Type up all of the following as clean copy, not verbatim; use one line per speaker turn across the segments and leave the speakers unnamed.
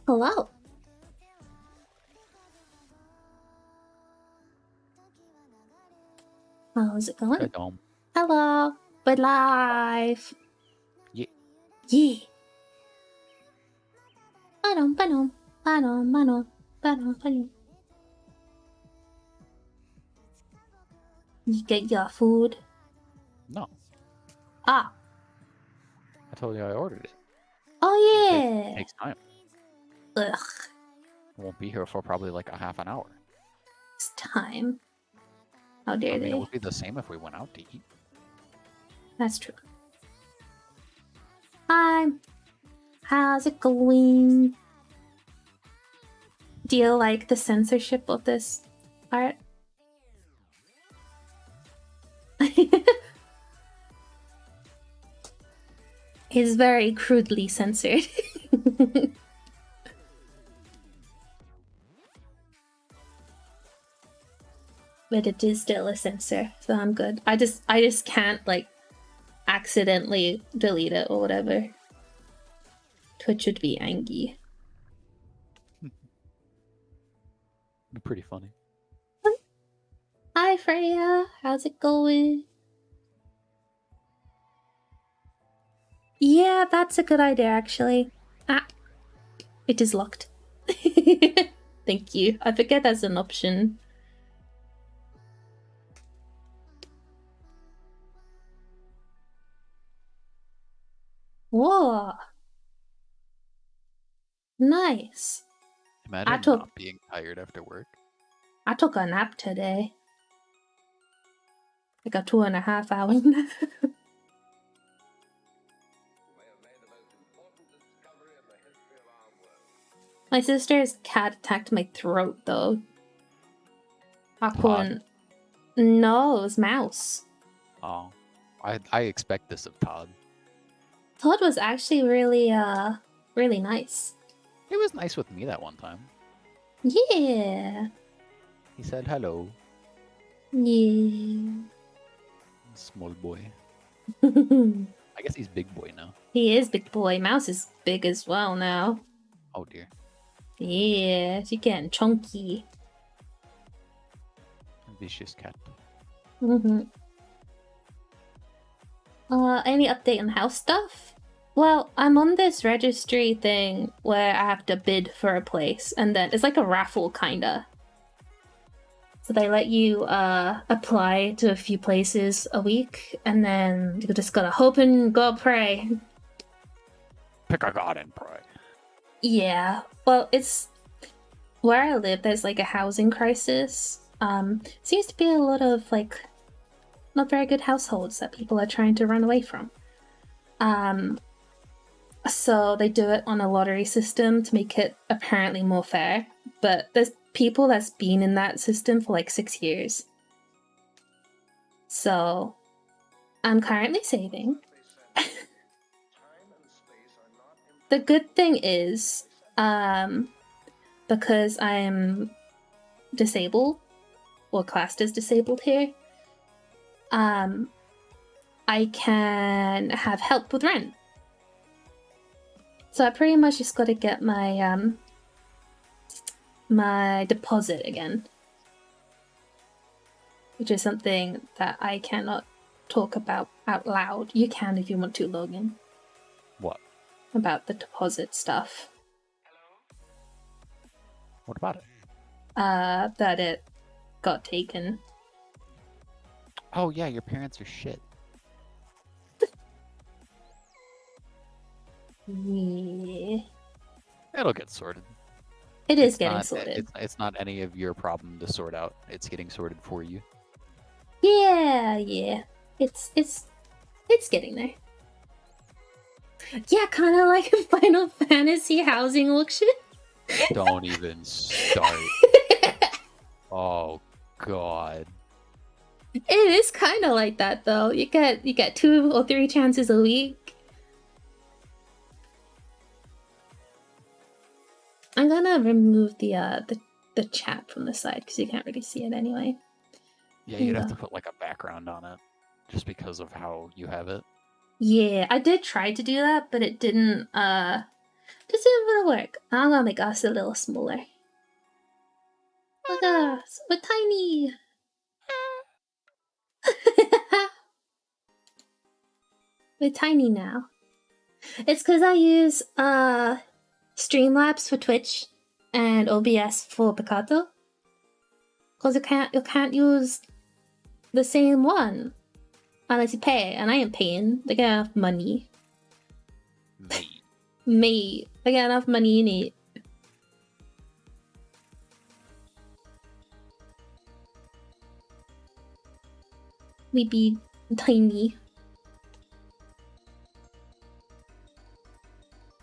Hello. How's it going?
Good home.
Hello. We're live.
Yeah.
Yeah. Ba-dum. You get your food?
No.
Ah.
I told you I ordered it.
Oh yeah.
It takes time.
Ugh.
I won't be here for probably like a half an hour.
It's time. How dare they?
It would be the same if we went out to eat.
That's true. Hi. How's it going? Do you like the censorship of this art? It's very crudely censored. But it is still a censor, so I'm good. I just can't like accidentally delete it or whatever. Twitch would be angry.
Be pretty funny.
Hi Freya, how's it going? Yeah, that's a good idea actually. Ah, it is locked. Thank you. I forget that's an option. Whoa. Nice.
Imagine not being tired after work.
I took a nap today. Like a 2.5 hour nap. My sister's cat attacked my throat though. I couldn't. No, it was Mouse.
Oh. I expect this of Todd.
Todd was actually really nice.
He was nice with me that one time.
Yeah.
He said hello.
Yeah.
Small boy. I guess he's big boy now.
He is big boy. Mouse is big as well now.
Oh dear.
Yeah, she's getting chunky.
Vicious cat.
Any update on house stuff? Well, I'm on this registry thing where I have to bid for a place, and then it's like a raffle kinda. So they let you apply to a few places a week, and then you just gotta hope and go pray.
Pick a god and pray.
Yeah, well, it's where I live. There's like a housing crisis. Seems to be a lot of like not very good households that people are trying to run away from. So they do it on a lottery system to make it apparently more fair. But there's people that's been in that system for like 6 years. So I'm currently saving. The good thing is, because I'm disabled, or classed as disabled here, I can have help with rent. So I pretty much just got to get my my deposit again, which is something that I cannot talk about out loud. You can if you want to, Logan.
What?
About the deposit stuff.
What about it?
That it got taken.
Oh yeah, your parents are shit.
Yeah.
It'll get sorted.
It is getting sorted.
It's not any of your problem to sort out. It's getting sorted for you.
Yeah. It's getting there. Yeah, kind of like a Final Fantasy housing auction.
Don't even start. Oh god.
It is kind of like that though. You get 2 or 3 chances a week. I'm gonna remove the chat from the side because you can't really see it anyway.
Yeah, you'd have to put like a background on it, just because of how you have it.
Yeah, I did try to do that, but it didn't just didn't work. I'm gonna make us a little smaller. Look at us, we're tiny. We're tiny now. It's because I use Streamlabs for Twitch and OBS for Picato. Because you can't use the same one unless you pay, and I ain't paying. They get enough money. Me. They get enough money in it. We be tiny.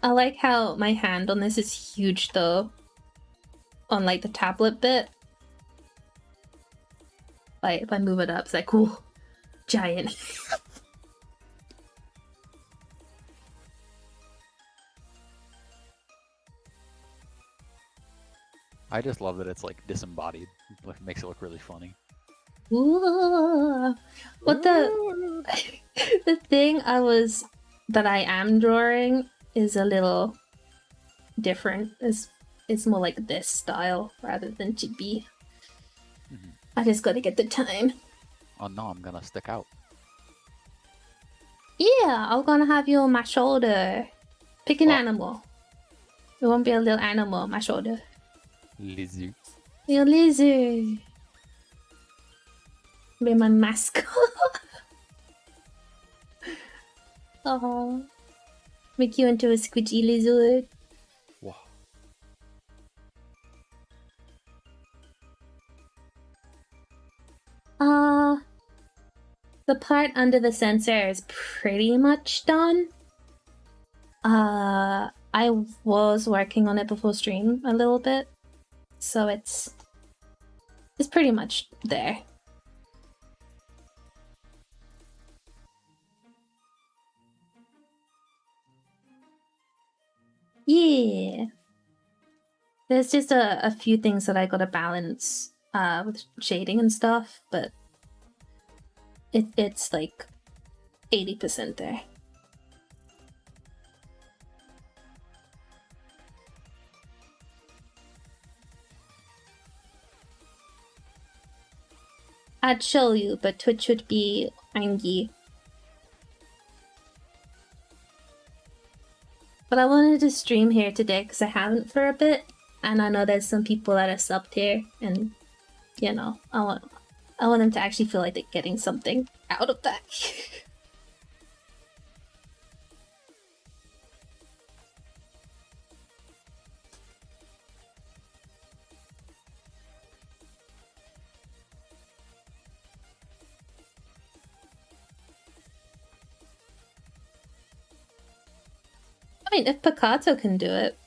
I like how my hand on this is huge though. On like the tablet bit. Like if I move it up, it's like cool. Giant.
I just love that it's like disembodied. It makes it look really funny.
Ooh. What the thing that I am drawing is a little different. It's more like this style rather than chibi.
Mm-hmm.
I just gotta get the time.
Oh no, I'm gonna stick out.
Yeah, I'm gonna have you on my shoulder. Pick an animal. It won't be a little animal on my shoulder.
Lizard.
Your lizard. Be my mascot. Oh, make you into a squidgy lizard.
Wow.
The part under the sensor is pretty much done. I was working on it before stream a little bit, so it's pretty much there. Yeah. There's just a few things that I gotta balance with shading and stuff, but it's like 80% there. I'd show you, but Twitch would be angry. But I wanted to stream here today because I haven't for a bit, and I know there's some people that are subbed here, and you know, I want them to actually feel like they're getting something out of that. I mean, if Picato can do it,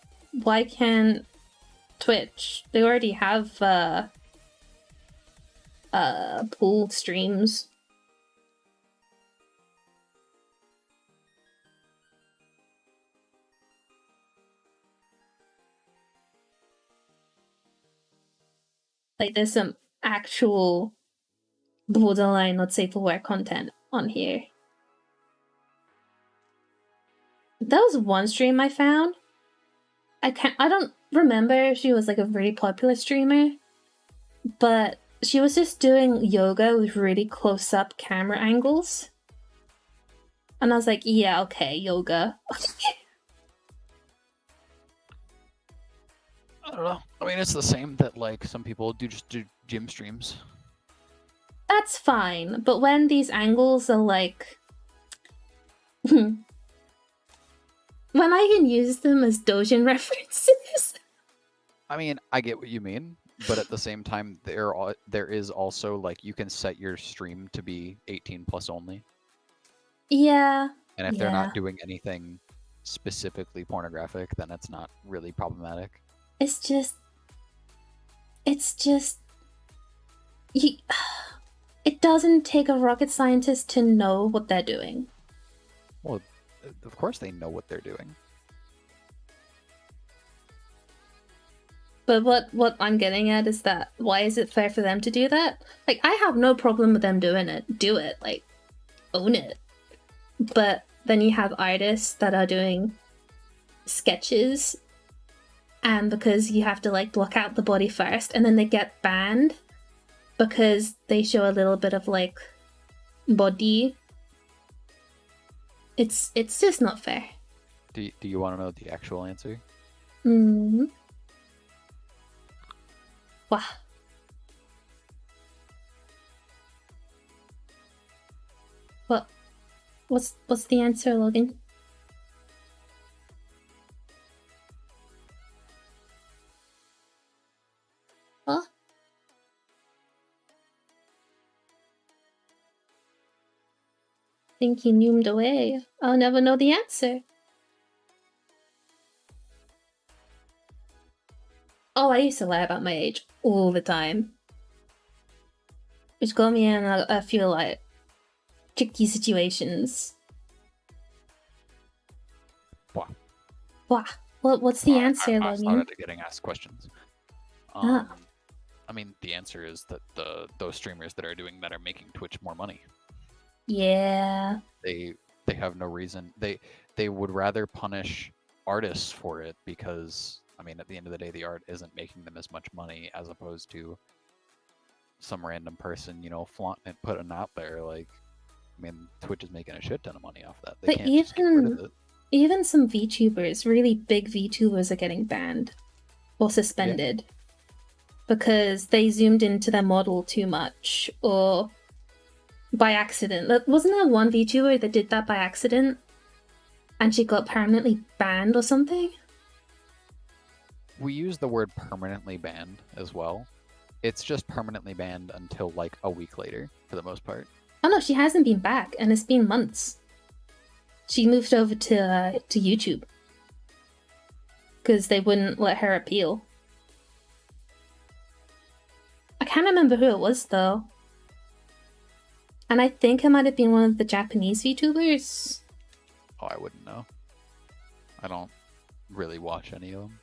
why can't Twitch? They already have pool streams. Like, there's some actual borderline not safe for work content on here. That was one stream I found. I don't remember if she was like a really popular streamer, but she was just doing yoga with really close up camera angles. And I was like, yeah, okay, yoga.
I don't know. I mean, it's the same that like some people do gym streams.
That's fine, but when these angles are like when I can use them as Dojin references.
I mean, I get what you mean, but at the same time, there is also like you can set your stream to be 18 plus only.
Yeah.
And if they're not doing anything specifically pornographic, then it's not really problematic.
It's just it doesn't take a rocket scientist to know what they're doing.
Well, of course they know what they're doing.
But what I'm getting at is that why is it fair for them to do that? Like, I have no problem with them doing it. Do it. Like, own it. But then you have artists that are doing sketches, and because you have to like block out the body first, and then they get banned because they show a little bit of like body. It's just not fair.
Do you want to know the actual answer?
Mm-hmm. Wow. What's the answer, Logan? Huh? Think he noomed away. I'll never know the answer. Oh, I used to lie about my age all the time. Which got me in a few like tricky situations.
Wow.
Wow. What's the answer,
I'm
Logan?
started getting asked questions. I mean, the answer is that those streamers that are doing that are making Twitch more money.
Yeah.
They have no reason. They would rather punish artists for it because, I mean, at the end of the day, the art isn't making them as much money as opposed to some random person, flaunting it, putting it out there. Like, I mean, Twitch is making a shit ton of money off that. They
but
can't just get rid of it.
Even some VTubers, really big VTubers, are getting banned or suspended because they zoomed into their model too much or by accident. Wasn't there one VTuber that did that by accident and she got permanently banned or something?
We use the word permanently banned as well. It's just permanently banned until like a week later for the most part.
Oh no, she hasn't been back and it's been months. She moved over to YouTube because they wouldn't let her appeal. I can't remember who it was though. And I think it might have been one of the Japanese VTubers.
Oh, I wouldn't know. I don't really watch any of them.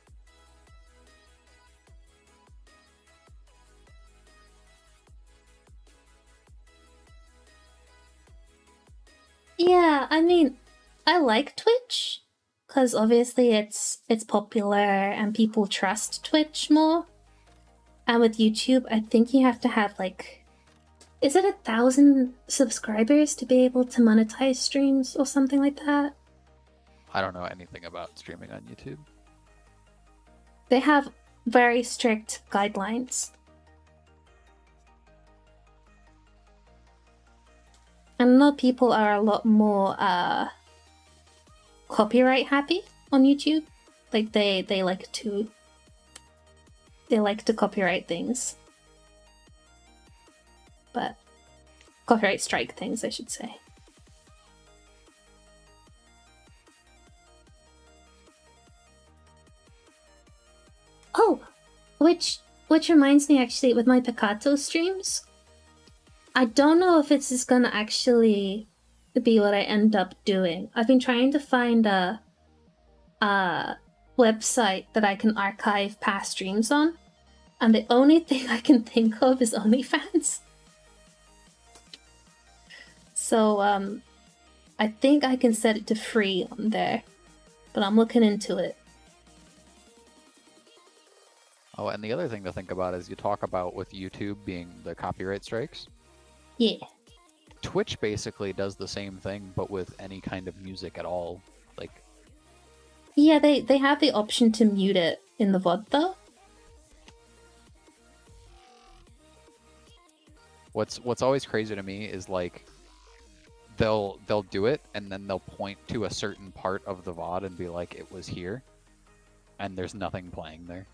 Yeah, I mean, I like Twitch because obviously it's popular and people trust Twitch more. And with YouTube, I think you have to have like, is it 1,000 subscribers to be able to monetize streams or something like that?
I don't know anything about streaming on YouTube.
They have very strict guidelines. And I know people are a lot more copyright happy on YouTube. Like they like to copyright things. But copyright strike things, I should say. which reminds me, actually, with my Picato streams, I don't know if it's just gonna actually be what I end up doing. I've been trying to find a website that I can archive past streams on, and the only thing I can think of is OnlyFans. So I think I can set it to free on there, but I'm looking into it.
Oh, and the other thing to think about is you talk about with YouTube being the copyright strikes.
Yeah.
Twitch basically does the same thing, but with any kind of music at all. Like,
yeah, they have the option to mute it in the VOD though.
What's always crazy to me is like they'll do it and then they'll point to a certain part of the VOD and be like, it was here, and there's nothing playing there.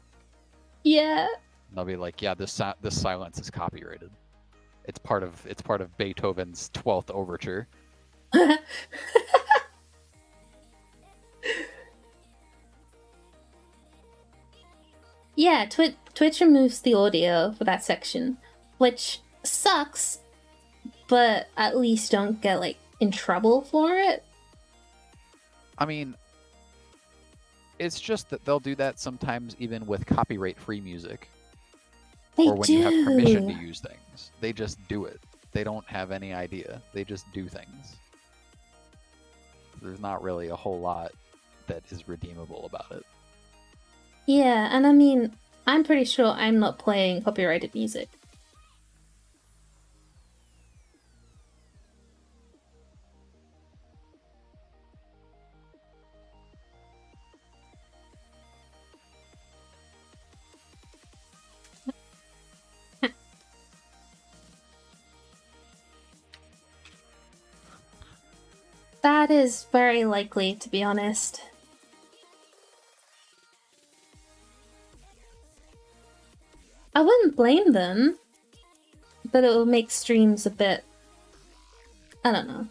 Yeah.
And they'll be like, yeah, this silence is copyrighted. It's part of Beethoven's 12th overture.
Yeah, Twitch removes the audio for that section, which sucks, but at least don't get like in trouble for it.
I mean, it's just that they'll do that sometimes even with copyright-free music.
They
or when you have permission to use things. They just do it. They don't have any idea. They just do things. There's not really a whole lot that is redeemable about it.
Yeah, and I mean, I'm pretty sure I'm not playing copyrighted music. That is very likely, to be honest. I wouldn't blame them, but it will make streams a bit... I don't know.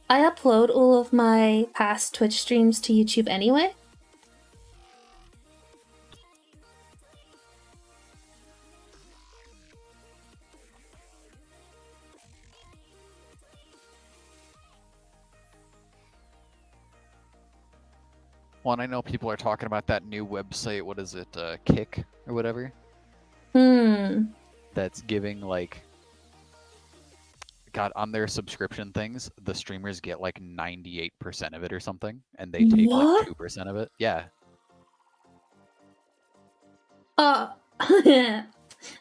I upload all of my past Twitch streams to YouTube anyway.
Well, and I know people are talking about that new website. What is it? Kick or whatever? That's giving like... God, on their subscription things, the streamers get like 98% of it or something, and they take
What?
like 2% of it. Yeah.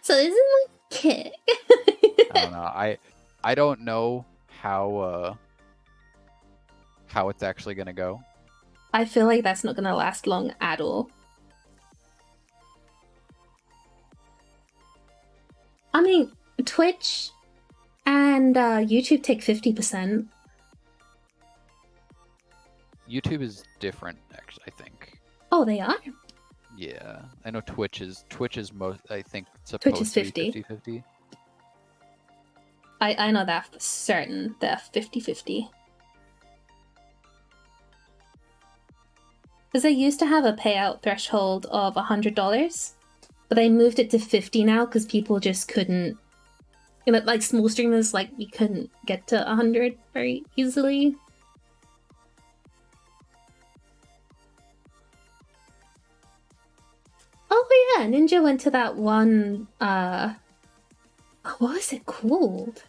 So this is like Kick.
I don't know. I don't know how it's actually gonna go.
I feel like that's not gonna last long at all. I mean, Twitch and YouTube take 50%.
YouTube is different, actually, I think.
Oh, they are?
Yeah. I know Twitch is most, I think,
Twitch is
supposed to
50.
be 50-50.
I know that for certain. They're 50-50. Because they used to have a payout threshold of $100, but they moved it to 50 now because people just couldn't... You know, like small streamers, like we couldn't get to 100 very easily. Oh yeah, Ninja went to that one, what was it called?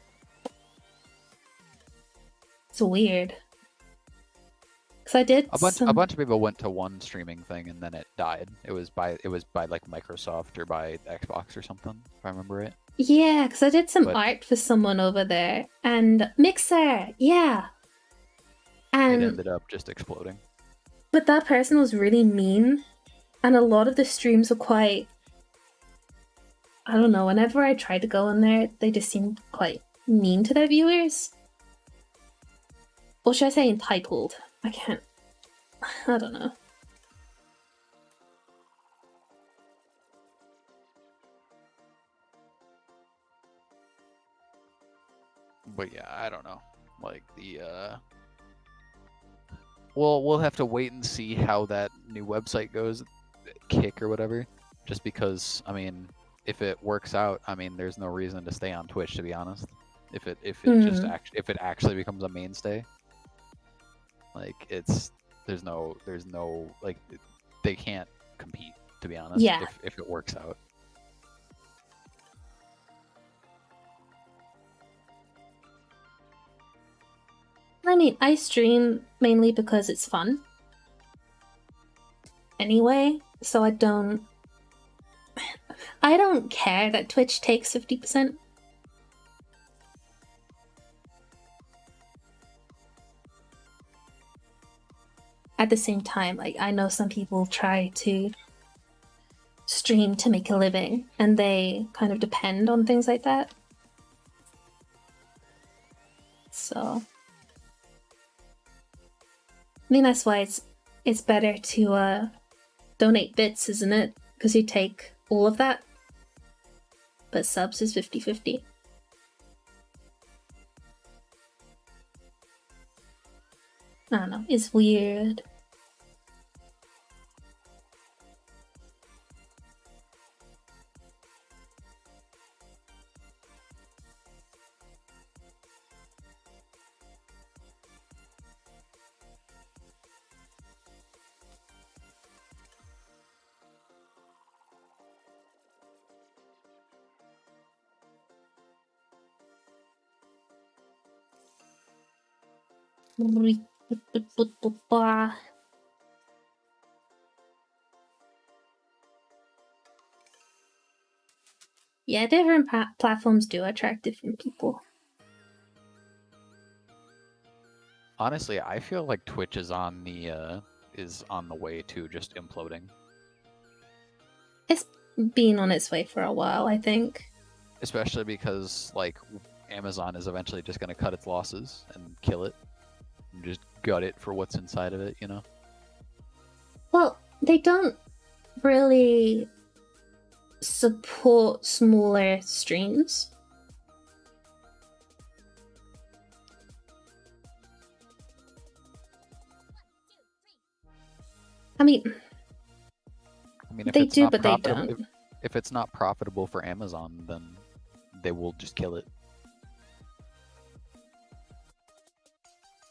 It's weird. Cause I did
a bunch of people went to one streaming thing and then it died. It was by like Microsoft or by Xbox or something, if I remember right.
Yeah, because I did some art for someone over there, and Mixer, yeah. And
it ended up just exploding.
But that person was really mean, and a lot of the streams were quite... I don't know, whenever I tried to go in there, they just seemed quite mean to their viewers. Or should I say entitled? I can't... I don't know.
But yeah, I don't know. Like the we'll have to wait and see how that new website goes. kick or whatever, just because I mean, if it works out, I mean, there's no reason to stay on Twitch, to be honest. If it actually becomes a mainstay, like there's no like they can't compete, to be honest.
Yeah.
If it works out.
I mean, I stream mainly because it's fun. Anyway, so I don't care that Twitch takes 50%. At the same time, like, I know some people try to stream to make a living, and they kind of depend on things like that. So, I mean, that's why it's better to donate bits, isn't it? Because you take all of that, but subs is 50-50. I don't know, it's weird. Yeah, different platforms do attract different people.
Honestly, I feel like Twitch is on the way to just imploding.
It's been on its way for a while, I think.
Especially because like Amazon is eventually just going to cut its losses and kill it, and just gut it for what's inside of it, you know?
Well, they don't really support smaller streams. I mean,
if
they
it's
do,
not
but they don't.
If it's not profitable for Amazon, then they will just kill it.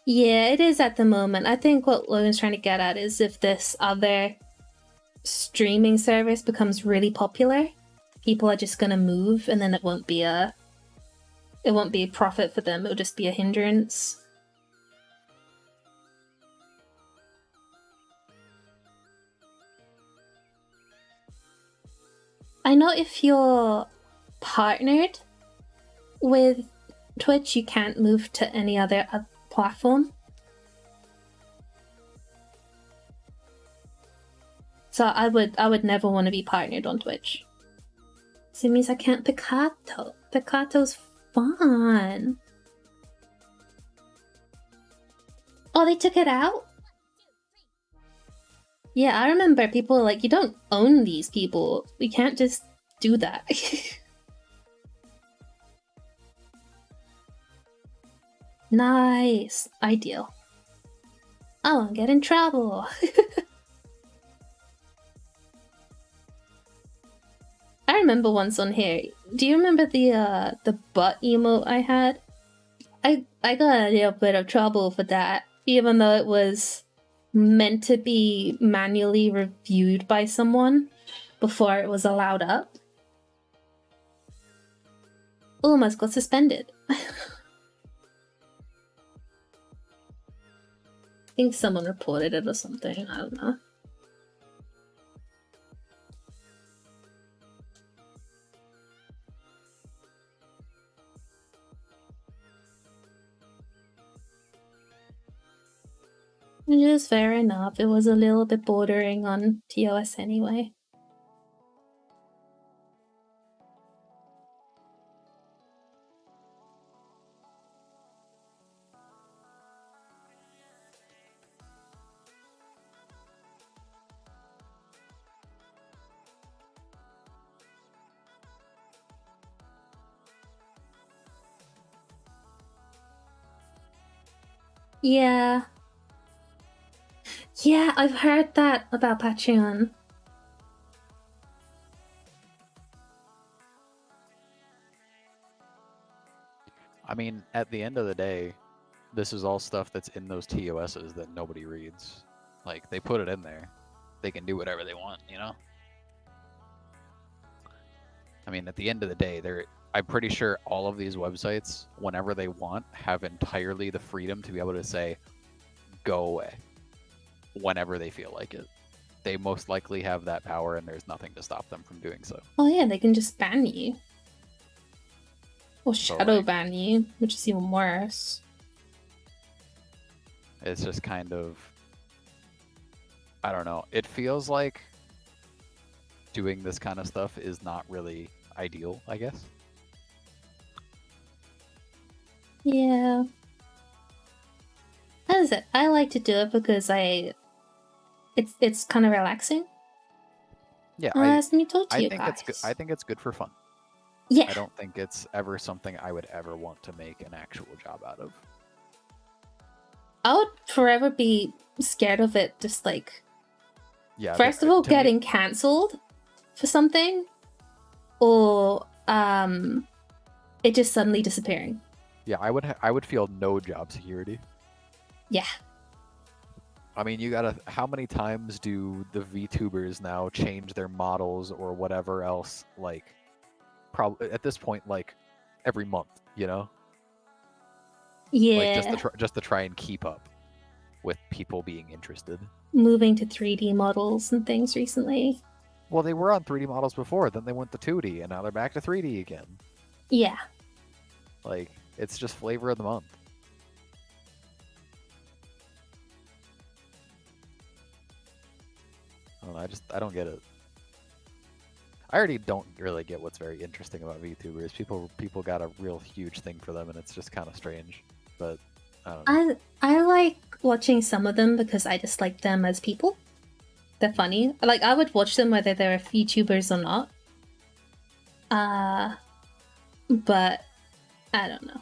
Yeah, it is at the moment. I think what Logan's trying to get at is if this other streaming service becomes really popular, people are just gonna move, and then it won't be a profit for them. It'll just be a hindrance. I know if you're partnered with Twitch, you can't move to any other platform. So I would never want to be partnered on Twitch. So it means I can't Picato. Picato's fun. Oh, they took it out? Yeah, I remember people were like, you don't own these people. We can't just do that. Nice. Ideal. I won't get in trouble. I remember once on here. Do you remember the butt emote I had? I got a little bit of trouble for that, even though it was meant to be manually reviewed by someone before it was allowed up. Almost got suspended. I think someone reported it or something. I don't know. It is fair enough. It was a little bit bordering on TOS anyway. Yeah. Yeah, I've heard that about Patreon.
I mean, at the end of the day, this is all stuff that's in those TOSs that nobody reads. Like, they put it in there. They can do whatever they want, you know? I mean, at the end of the day, I'm pretty sure all of these websites, whenever they want, have entirely the freedom to be able to say, go away, whenever they feel like it. They most likely have that power, and there's nothing to stop them from doing so.
Oh yeah, they can just ban you. Or shadow
like,
ban you, which is even worse.
It's just kind of, I don't know. It feels like doing this kind of stuff is not really ideal, I guess.
Yeah. As it, I like to do it because it's kind of relaxing.
Yeah,
I
think it's good for fun.
Yeah.
I don't think it's ever something I would ever want to make an actual job out of.
I would forever be scared of it, just like,
yeah.
First of all, getting cancelled for something, or it just suddenly disappearing.
Yeah, I would feel no job security.
Yeah.
I mean, how many times do the VTubers now change their models or whatever else? Like, probably at this point, like every month, you know?
Yeah.
Like just to try and keep up with people being interested.
Moving to 3D models and things recently.
Well, they were on 3D models before, then they went to 2D, and now they're back to 3D again.
Yeah.
Like, it's just flavor of the month. I don't get it. I already don't really get what's very interesting about VTubers. People got a real huge thing for them, and it's just kind of strange. But I don't know.
I like watching some of them because I just like them as people. They're funny. Like, I would watch them whether they're VTubers or not. But I don't know.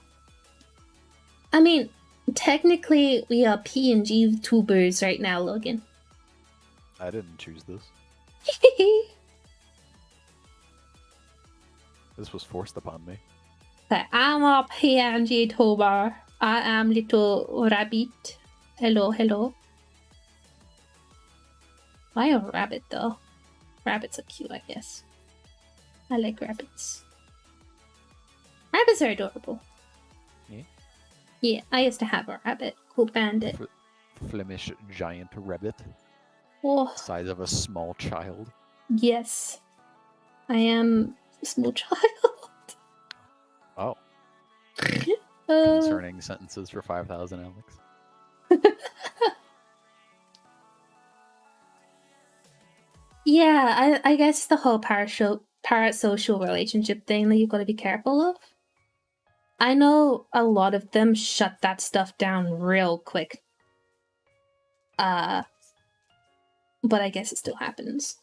I mean, technically we are PNG tubers right now, Logan.
I didn't choose this. This was forced upon me.
I'm a PNG tuber. I am little rabbit. Hello, hello. Why a rabbit though? Rabbits are cute, I guess. I like rabbits. Rabbits are adorable.
Yeah?
Yeah, I used to have a rabbit called Bandit.
Flemish giant rabbit.
Oh.
Size of a small child.
Yes. I am a small child.
Oh. Concerning sentences for 5,000, Alex.
Yeah, I guess the whole parasocial relationship thing that you've got to be careful of. I know a lot of them shut that stuff down real quick. But I guess it still happens.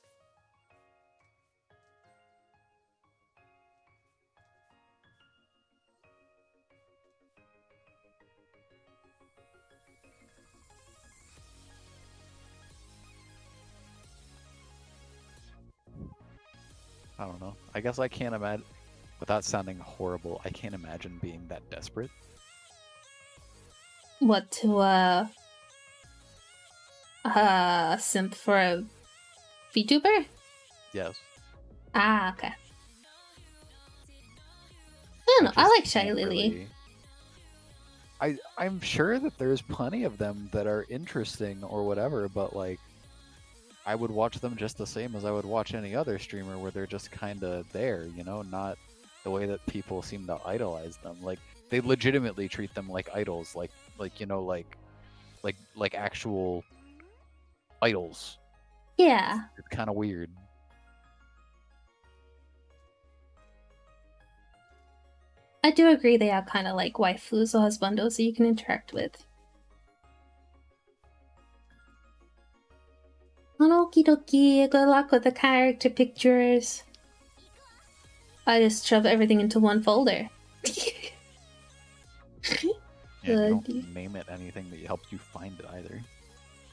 I don't know. I guess I can't imagine, without sounding horrible, I can't imagine being that desperate.
What, to simp for a VTuber?
Yes.
Ah, okay. I don't know. I like Shy Lily.
I'm sure that there's plenty of them that are interesting or whatever, but like, I would watch them just the same as I would watch any other streamer where they're just kind of there, you know, not the way that people seem to idolize them. Like, they legitimately treat them like idols, like you know, like actual idols.
Yeah.
It's kind of weird.
I do agree they are kind of like waifus or husbandos that you can interact with. Okie dokie, good luck with the character pictures. I just shove everything into one folder.
Yeah, you don't name it anything that helps you find it either.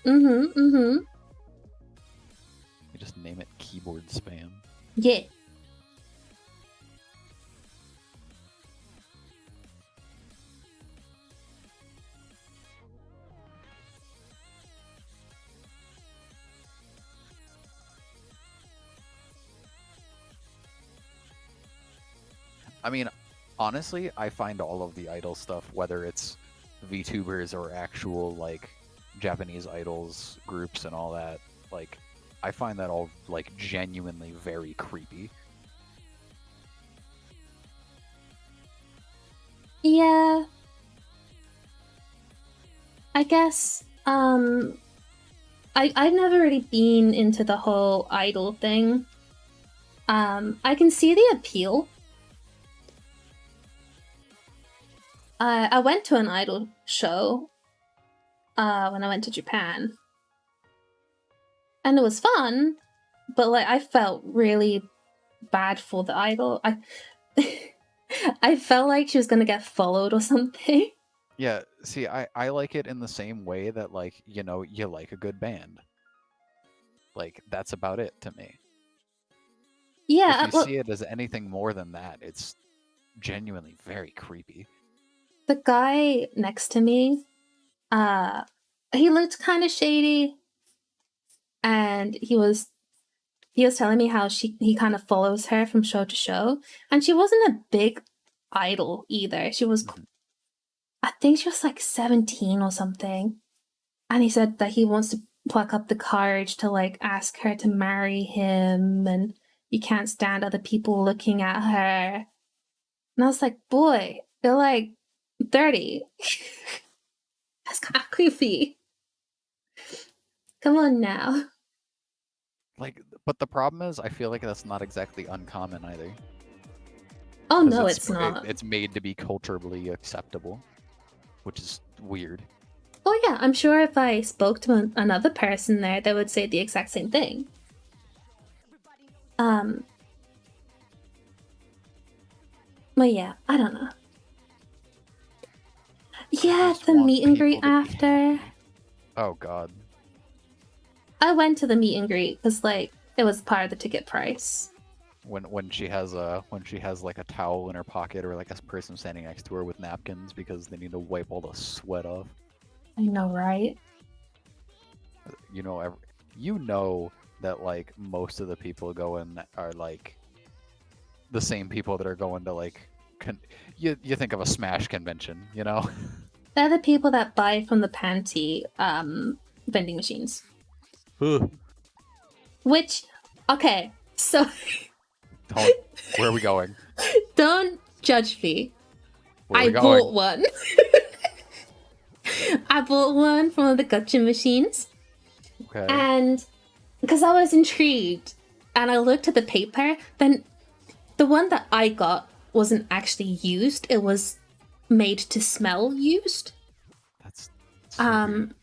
You
just name it keyboard spam.
Yeah.
I mean, honestly, I find all of the idol stuff, whether it's VTubers or actual like Japanese idols groups and all that, like I find that all like genuinely very creepy.
Yeah. I guess I've never really been into the whole idol thing. I can see the appeal. I went to an idol show when I went to Japan. And it was fun, but like I felt really bad for the idol. I felt like she was gonna get followed or something.
Yeah, see, I like it in the same way that, like, you know, you like a good band. Like, that's about it to me.
Yeah,
If you see it as anything more than that, it's genuinely very creepy.
The guy next to me, he looked kind of shady, and he was telling me how he kind of follows her from show to show, and she wasn't a big idol either. She was, I think she was like 17 or something, and he said that he wants to pluck up the courage to like ask her to marry him, and you can't stand other people looking at her. And I was like, boy, you're like 30. That's kind of creepy. Come on now.
Like, but the problem is, I feel like that's not exactly uncommon either.
Oh no, it's not.
It's made to be culturally acceptable, which is weird.
Oh yeah, I'm sure if I spoke to another person there, they would say the exact same thing. But yeah, I don't know. Yeah, the meet and greet after.
Oh god.
I went to the meet and greet because like it was part of the ticket price.
When she has like a towel in her pocket, or like a person standing next to her with napkins because they need to wipe all the sweat off.
I know, right?
You know that like most of the people going are like the same people that are going to like you think of a Smash convention, you know?
They're the people that buy from the panty vending machines. Which, okay, so
where are we going?
Don't judge me. I bought one. I bought one from one of the gacha machines.
Okay.
And because I was intrigued and I looked at the paper, then the one that I got wasn't actually used. It was made to smell used.
That's so weird.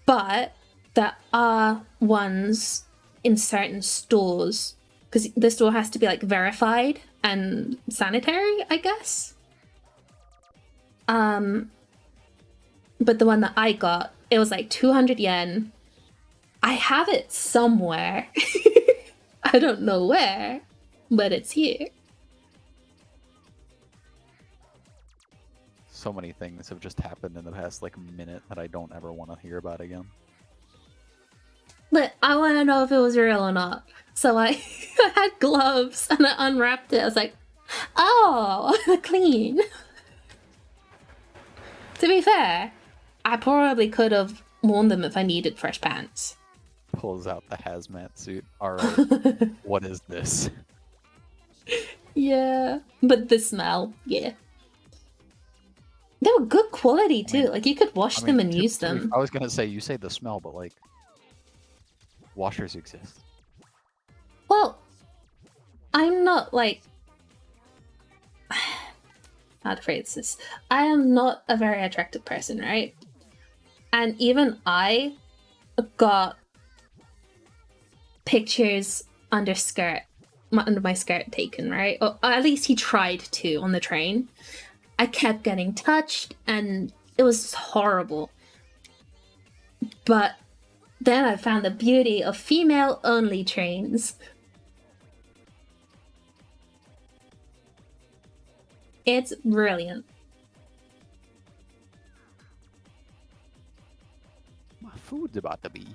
But there are ones in certain stores, because the store has to be like verified and sanitary, I guess. But the one that I got, it was like 200 yen. I have it somewhere. I don't know where, but it's here.
So many things have just happened in the past like minute that I don't ever want to hear about again.
But I want to know if it was real or not. So I had gloves and I unwrapped it. I was like, oh, they're clean. To be fair, I probably could have worn them if I needed fresh pants.
Pulls out the hazmat suit. Alright, what is this?
Yeah, but the smell, yeah. They were good quality too. Like you could wash them and use them.
I was gonna say, you say the smell, but like, washers exist.
Well, I'm not like how to phrase this. I am not a very attractive person, right? And even I got pictures under my skirt taken, right? Or at least he tried to on the train. I kept getting touched and it was horrible. But then I found the beauty of female-only trains. It's brilliant.
My food's about to be...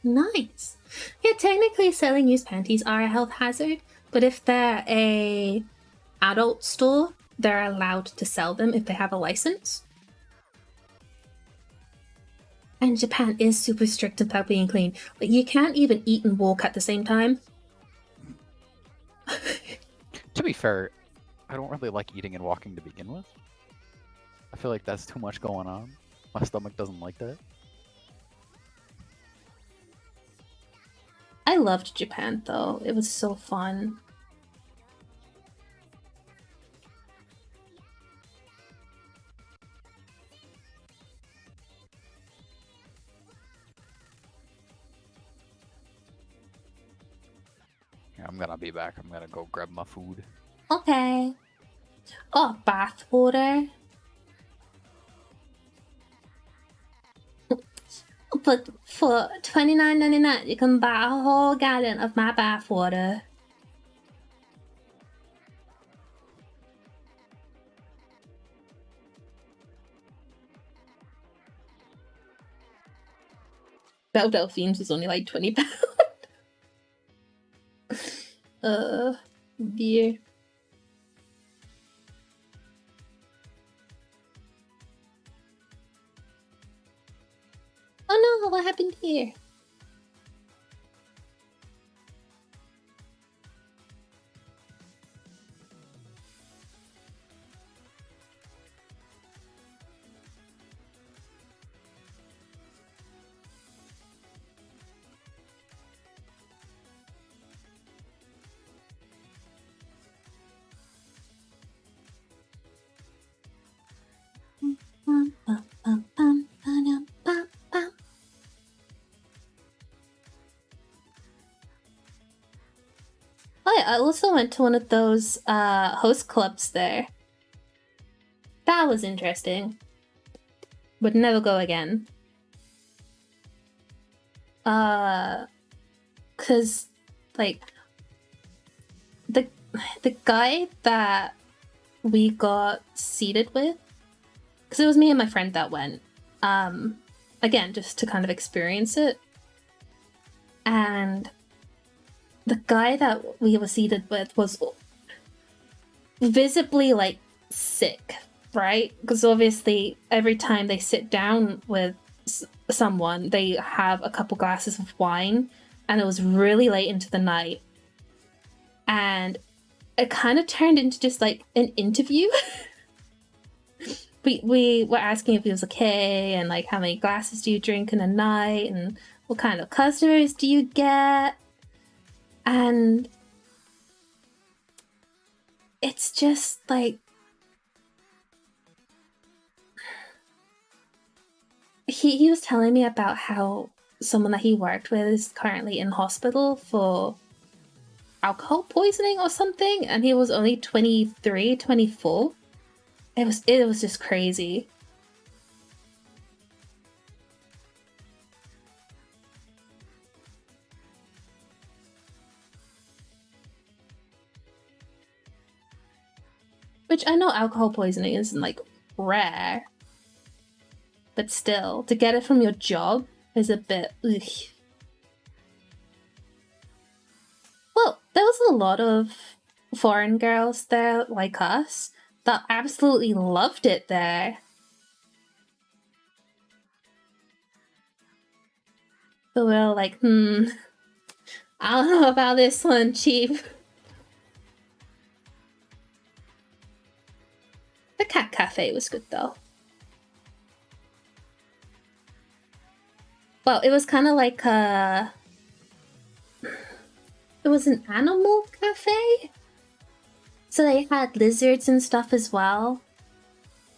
Nice. Yeah, technically selling used panties are a health hazard, but if they're a adult store, they're allowed to sell them if they have a license. And Japan is super strict about being clean. Like, you can't even eat and walk at the same time.
To be fair, I don't really like eating and walking to begin with. I feel like that's too much going on. My stomach doesn't like that.
I loved Japan, though. It was so fun.
Yeah, I'm gonna be back. I'm gonna go grab my food.
Okay. Oh, bath water. But for $29.99, you can buy a whole gallon of my bath water. Belle Delphine's was only like £20. Beer. Oh no, what happened here? Oh, I also went to one of those host clubs there. That was interesting. Would never go again. Cause like the guy that we got seated with, because it was me and my friend that went, again, just to kind of experience it. And the guy that we were seated with was visibly like sick, right? Because obviously every time they sit down with someone, they have a couple glasses of wine, and it was really late into the night, and it kind of turned into just like an interview. we were asking if he was okay, and like how many glasses do you drink in a night, and what kind of customers do you get, and it's just like he was telling me about how someone that he worked with is currently in hospital for alcohol poisoning or something, and he was only 23, 24. It was just crazy. Which I know alcohol poisoning isn't like rare, but still, to get it from your job is a bit ugh. Well, there was a lot of foreign girls there like us that absolutely loved it there. But we were like, I don't know about this one, Chief. The cat cafe was good though. Well, it was kind of like it was an animal cafe. So they had lizards and stuff as well.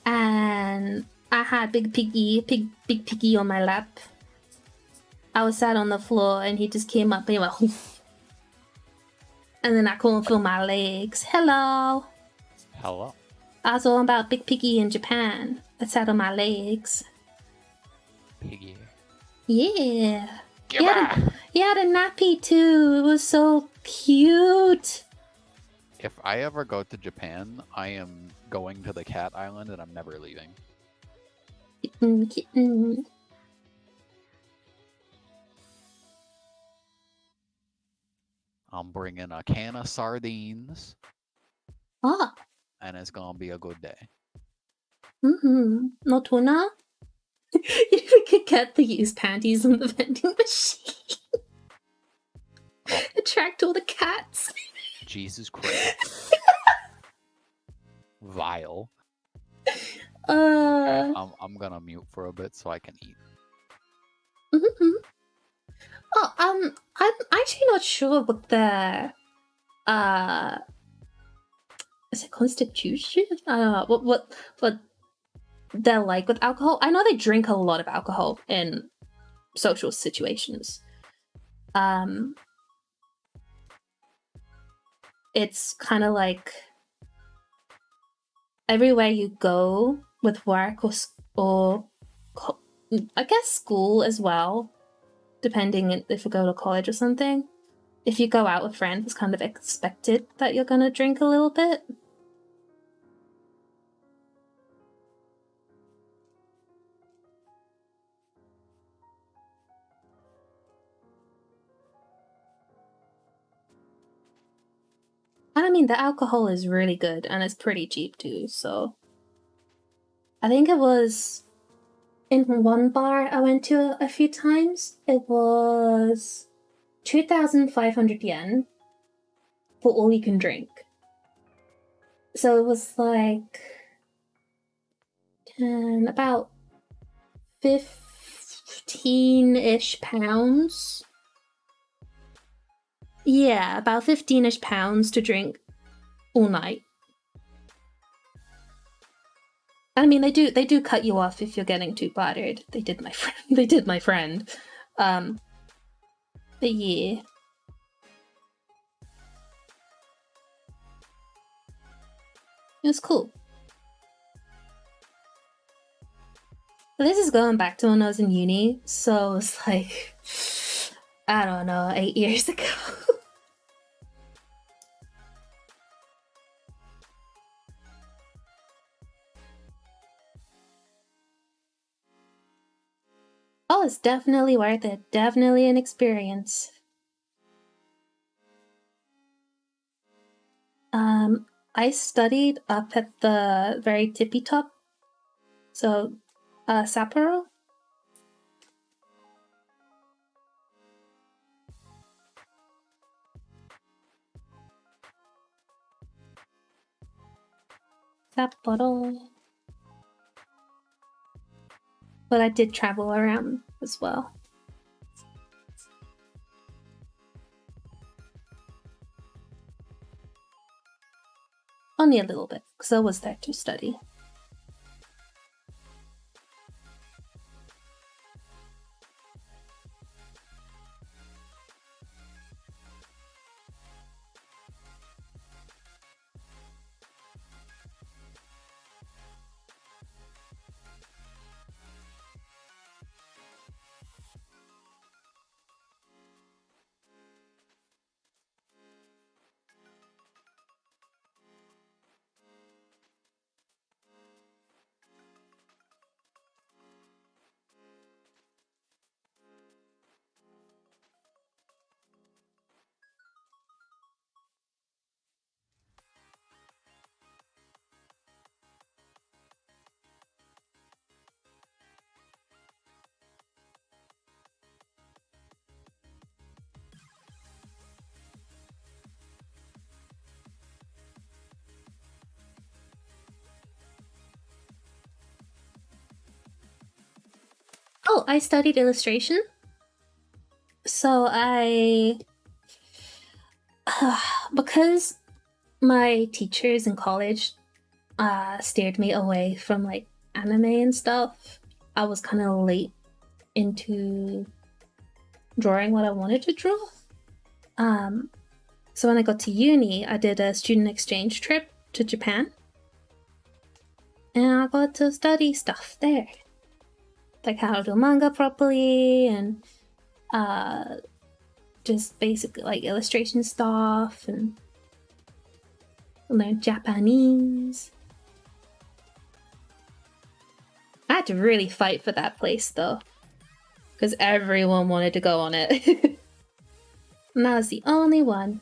And I had Big Piggy on my lap. I was sat on the floor and he just came up and he went, Hoof. And then I couldn't feel my legs. Hello.
Hello.
I was all about Big Piggy in Japan. I sat on my legs.
Piggy.
Yeah. He had a nappy too. It was so cute.
If I ever go to Japan, I am going to the cat island and I'm never leaving.
Kitten.
I'm bringing a can of sardines.
Ah.
and it's gonna be a good day.
No tuna? You could get the used panties in the vending machine.
Oh.
Attract all the cats.
Jesus Christ. Vile. Right, I'm gonna mute for a bit so I can eat.
Oh, I'm actually not sure what the is it constitution? I don't know what they're like with alcohol. I know they drink a lot of alcohol in social situations. It's kind of like everywhere you go with work or I guess school as well, depending if you go to college or something. If you go out with friends, it's kind of expected that you're gonna drink a little bit. And I mean, the alcohol is really good and it's pretty cheap too, so. I think it was in one bar I went to a few times, it was 2,500 yen for all you can drink. So it was like about 15-ish pounds. Yeah, about 15-ish pounds to drink all night. I mean, they do cut you off if you're getting too battered. They did my friend. They did my friend. But yeah. It was cool. But this is going back to when I was in uni, so it's like, I don't know, 8 years ago. Oh, it's definitely worth it. Definitely an experience. I studied up at the very tippy top. So, Sapporo. Sapporo. But I did travel around as well. Only a little bit, because I was there to study. Oh, I studied illustration. So because my teachers in college steered me away from like anime and stuff, I was kind of late into drawing what I wanted to draw. So when I got to uni, I did a student exchange trip to Japan. And I got to study stuff there. Like how to do manga properly and just basically like illustration stuff and learn Japanese. I had to really fight for that place though, because everyone wanted to go on it. And I was the only one.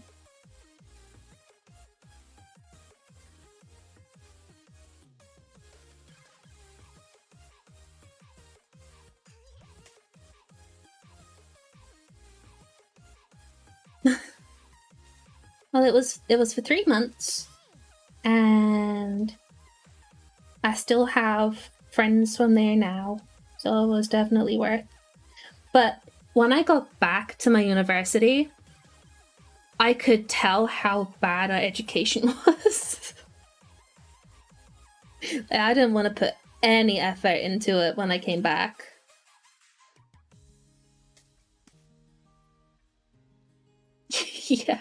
Well, it was for 3 months, and I still have friends from there now, so it was definitely worth. But when I got back to my university, I could tell how bad our education was. I didn't want to put any effort into it when I came back. Yeah.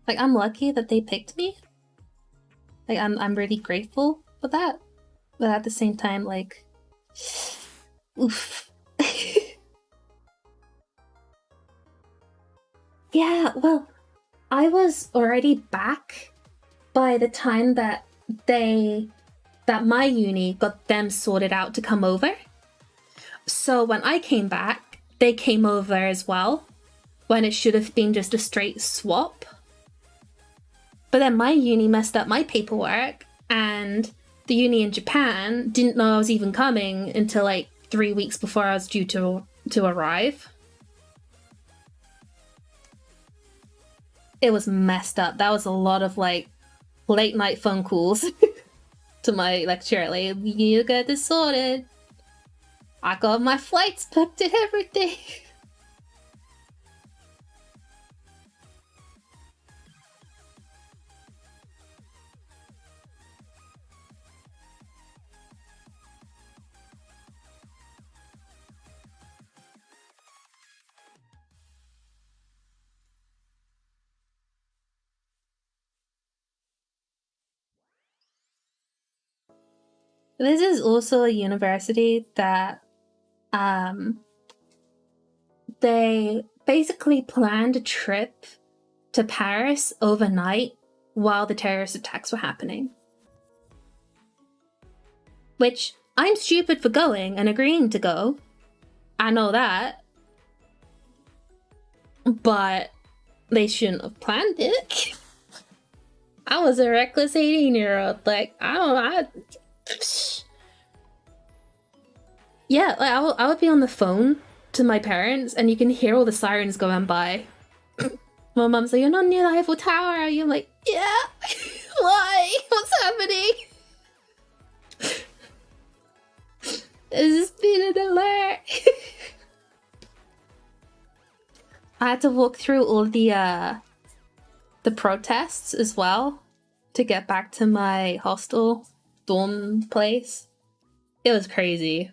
Like, I'm lucky that they picked me. Like, I'm really grateful for that. But at the same time, like, oof. Yeah, well, I was already back by the time that my uni got them sorted out to come over. So when I came back, they came over as well, when it should have been just a straight swap. But then my uni messed up my paperwork, and the uni in Japan didn't know I was even coming until like 3 weeks before I was due to arrive. It was messed up. That was a lot of like late night phone calls to my lecturer. Like, you get this sorted. I got my flights booked and everything. This is also a university that they basically planned a trip to Paris overnight while the terrorist attacks were happening. Which, I'm stupid for going and agreeing to go. I know that. But they shouldn't have planned it. I was a reckless 18-year-old. Like, yeah, like I would be on the phone to my parents and you can hear all the sirens going by. My mum's like, "You're not near the Eiffel Tower." You're like, "Yeah." Why? What's happening? There's just been an alert. I had to walk through all the protests as well to get back to my hostel dorm place. It was crazy.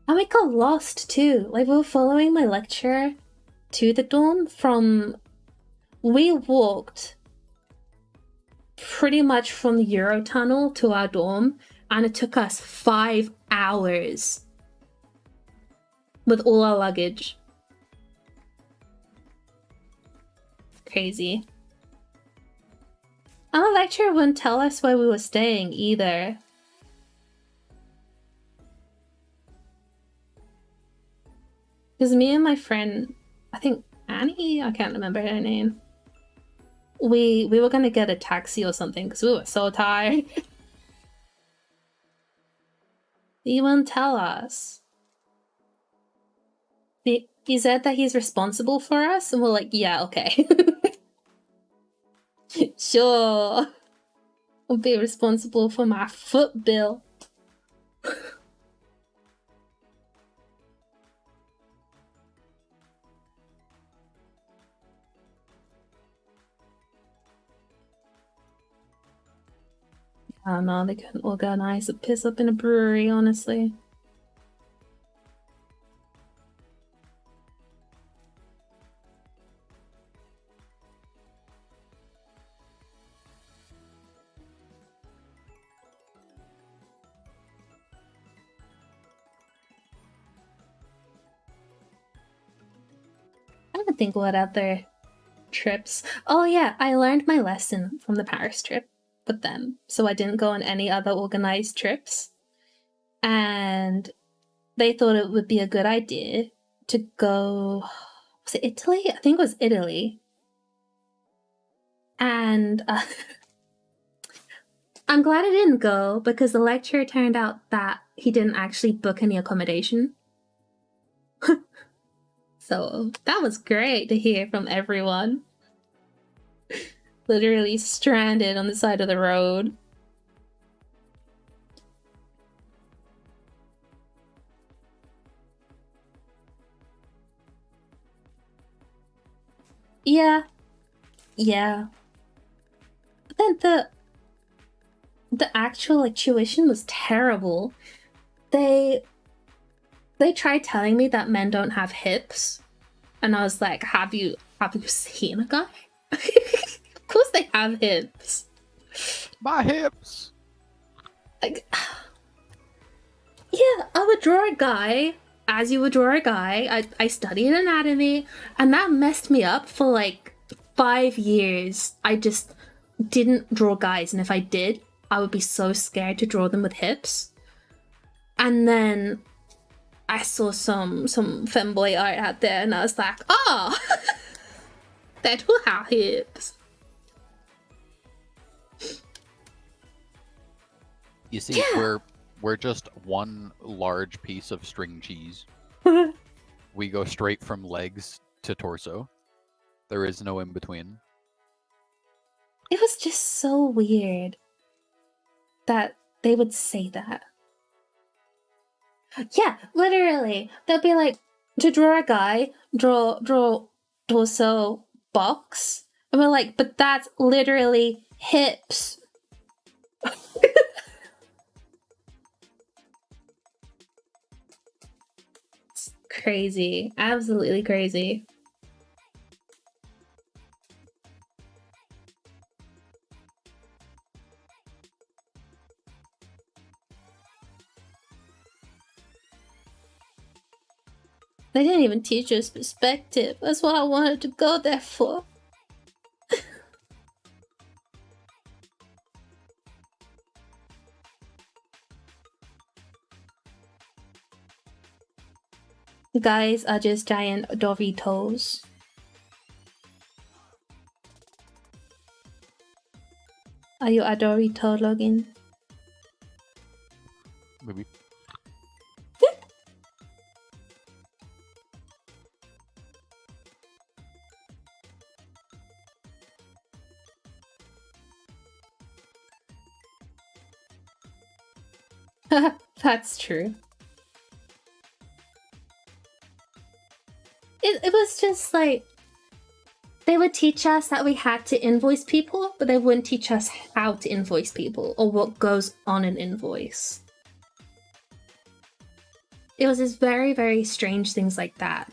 And we got lost too. Like, we were following my lecturer to the dorm we walked pretty much from the Eurotunnel to our dorm, and it took us 5 hours with all our luggage. Crazy. And the lecturer wouldn't tell us where we were staying either. Because me and my friend, I think Annie, I can't remember her name, we were gonna get a taxi or something because we were so tired. He wouldn't tell us. He said that he's responsible for us, and we're like, yeah, okay. Sure. I'll be responsible for my foot bill. I don't know, they couldn't organize a piss up in a brewery, honestly. I don't think what other trips. Oh yeah, I learned my lesson from the Paris trip with them, so I didn't go on any other organized trips. and they thought it would be a good idea to go. Was it Italy? I think it was Italy. And I'm glad I didn't go because the lecturer turned out that he didn't actually book any accommodation. So that was great to hear from everyone. Literally stranded on the side of the road. Yeah. Yeah. But then the actual like tuition was terrible. They tried telling me that men don't have hips, and I was like, have you seen a guy? Of course they have hips.
My hips.
Like, yeah, I would draw a guy as you would draw a guy. I studied anatomy, and that messed me up for like 5 years. I just didn't draw guys, and if I did, I would be so scared to draw them with hips. And then I saw some femboy art out there, and I was like, oh, they do have hips.
You see, we're just one large piece of string cheese. We go straight from legs to torso. There is no in between.
It was just so weird that they would say that. Yeah, literally. They'll be like, to draw a guy, draw torso box. And we're like, but that's literally hips. It's crazy. Absolutely crazy. They didn't even teach us perspective. That's what I wanted to go there for. Guys are just giant Doritos. Are you a Dorito, Logan?
Maybe.
That's true. It was just like, they would teach us that we had to invoice people, but they wouldn't teach us how to invoice people or what goes on an invoice. It was just very, very strange things like that.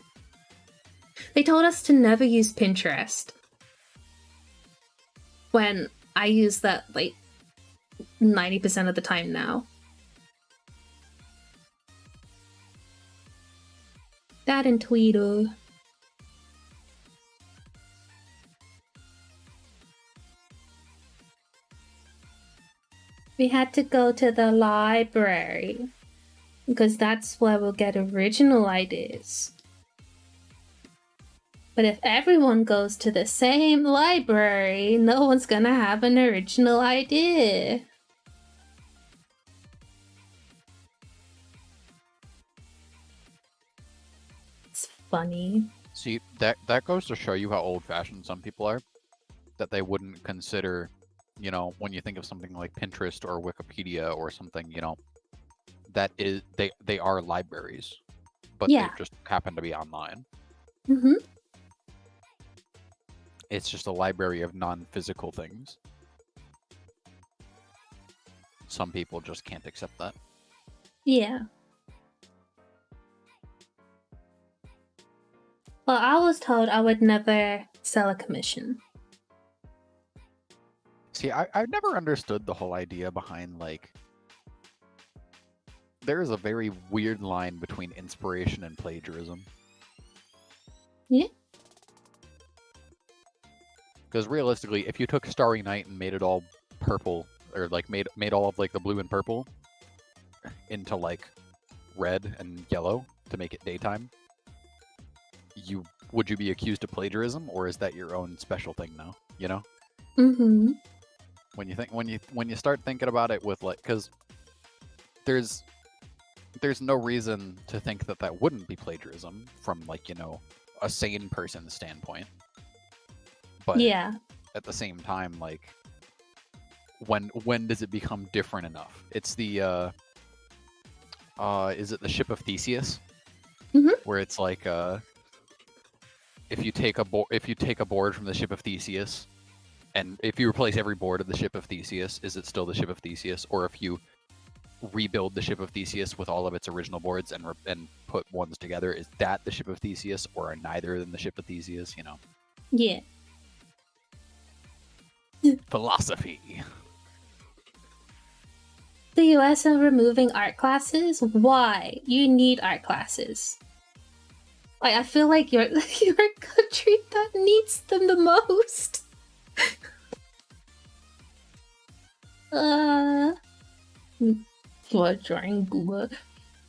They told us to never use Pinterest. When I use that like 90% of the time now. That and Twitter. We had to go to the library because that's where we'll get original ideas. But if everyone goes to the same library, no one's gonna have an original idea. It's funny.
See, that goes to show you how old-fashioned some people are. That they wouldn't consider, you know, when you think of something like Pinterest or Wikipedia or something, you know, that is they are libraries, but
Yeah.
they just happen to be online.
Mm-hmm.
It's just a library of non-physical things. Some people just can't accept that.
Yeah. Well, I was told I would never sell a commission.
See, I've never understood the whole idea behind, like, there is a very weird line between inspiration and plagiarism.
Yeah.
Because realistically, if you took Starry Night and made it all purple, or like made all of like the blue and purple, into like red and yellow to make it daytime, would you be accused of plagiarism, or is that your own special thing now? You know?
Mm-hmm.
When you start thinking about it with like, because there's no reason to think that that wouldn't be plagiarism from like, you know, a sane person's standpoint. But
Yeah.
at the same time, like, when does it become different enough? It's the is it the Ship of Theseus?
Mhm.
Where it's like if you take a board from the Ship of Theseus, and if you replace every board of the Ship of Theseus, is it still the Ship of Theseus? Or if you rebuild the Ship of Theseus with all of its original boards and put ones together, is that the Ship of Theseus, or are neither than the Ship of Theseus? You know?
Yeah.
Philosophy.
The US are removing art classes? Why? You need art classes. Like, I feel like you're a country that needs them the most. Drawing booba.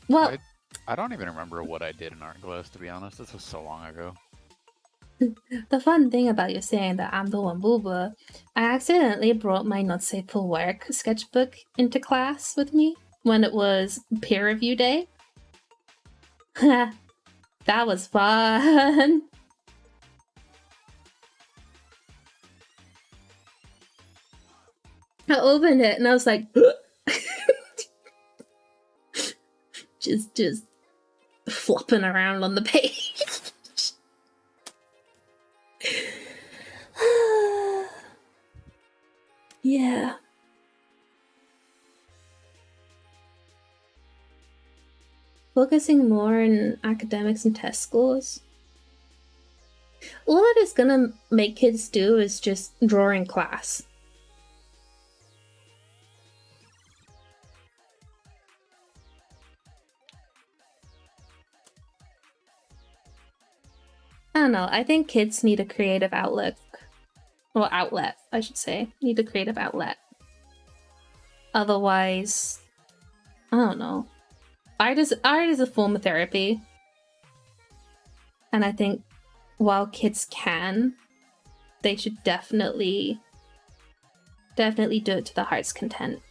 Well,
I don't even remember what I did in art class, to be honest. This was so long ago.
The fun thing about you saying that I'm the one booba, I accidentally brought my Not Safe for Work sketchbook into class with me when it was peer review day. That was fun. I opened it and I was like, just flopping around on the page. Yeah. Focusing more on academics and test scores. All that is gonna make kids do is just draw in class. I don't know. I think kids need a creative outlet. Well, outlet, I should say. Need a creative outlet. Otherwise, I don't know. Art is a form of therapy. And I think while kids can, they should definitely do it to the heart's content.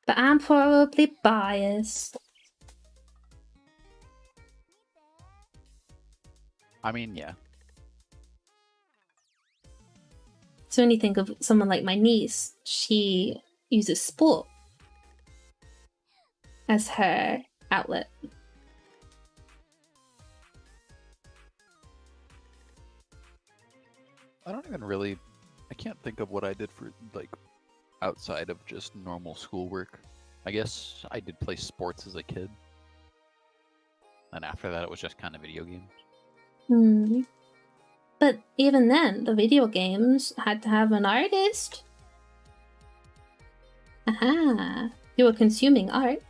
But I'm probably biased.
I mean, yeah.
So when you think of someone like my niece, she uses sport as her outlet.
I don't even really... I can't think of what I did for, like, outside of just normal schoolwork. I guess I did play sports as a kid. And after that, it was just kind of video games.
But even then, the video games had to have an artist. Aha! You were consuming art.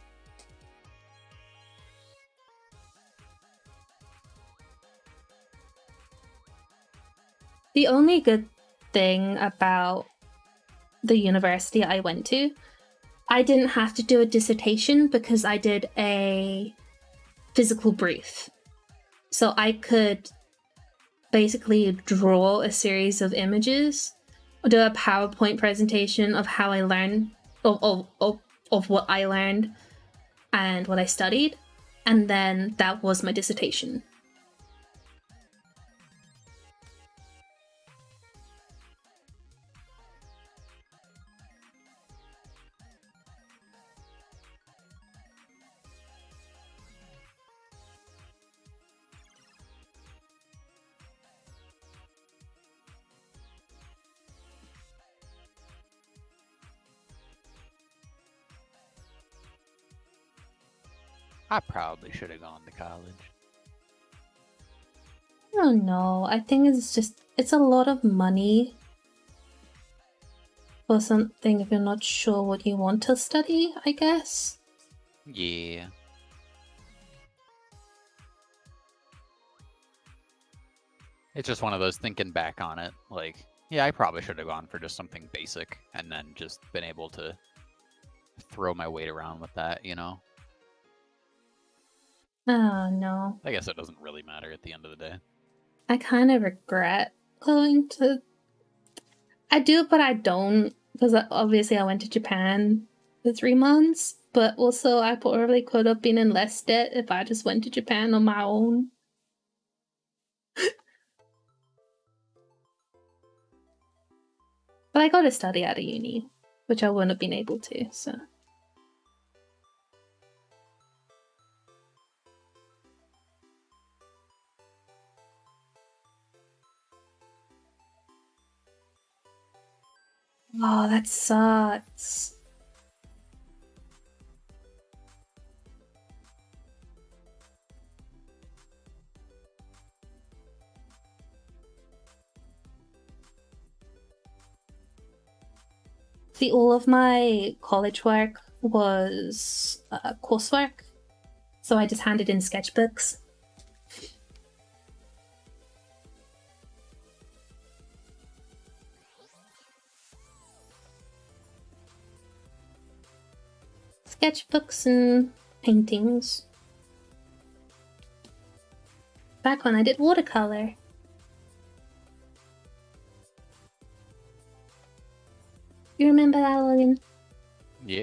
The only good thing about the university I went to, I didn't have to do a dissertation because I did a physical brief. So I could basically draw a series of images, do a PowerPoint presentation of how I learned, of what I learned and what I studied, and then that was my dissertation.
I probably should have gone to college.
I don't know. I think it's a lot of money for something if you're not sure what you want to study, I guess.
Yeah. It's just one of those, thinking back on it, like, Yeah, I probably should have gone for just something basic and then just been able to throw my weight around with that, you know?
Oh no.
I guess it doesn't really matter at the end of the day.
I kind of regret going to. I do, but I don't. Because obviously I went to Japan for 3 months. But also, I probably could have been in less debt if I just went to Japan on my own. But I got to study at a uni, which I wouldn't have been able to, so. Oh, that sucks. See, all of my college work was coursework, so I just handed in sketchbooks. Sketchbooks and paintings. Back when I did watercolor. You remember that, Logan?
Yeah.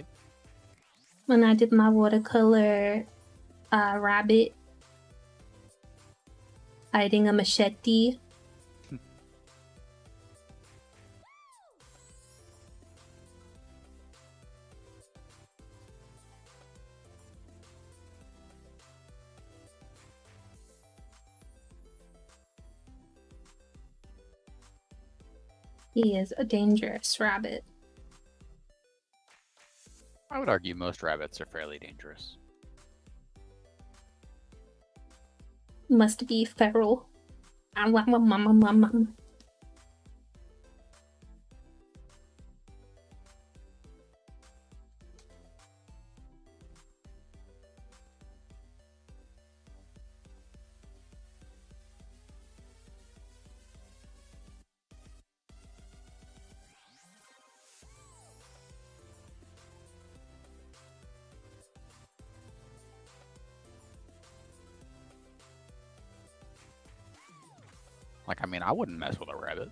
When I did my watercolor rabbit hiding a machete. He is a dangerous rabbit.
I would argue most rabbits are fairly dangerous.
Must be feral.
Like, I mean, I wouldn't mess with a rabbit.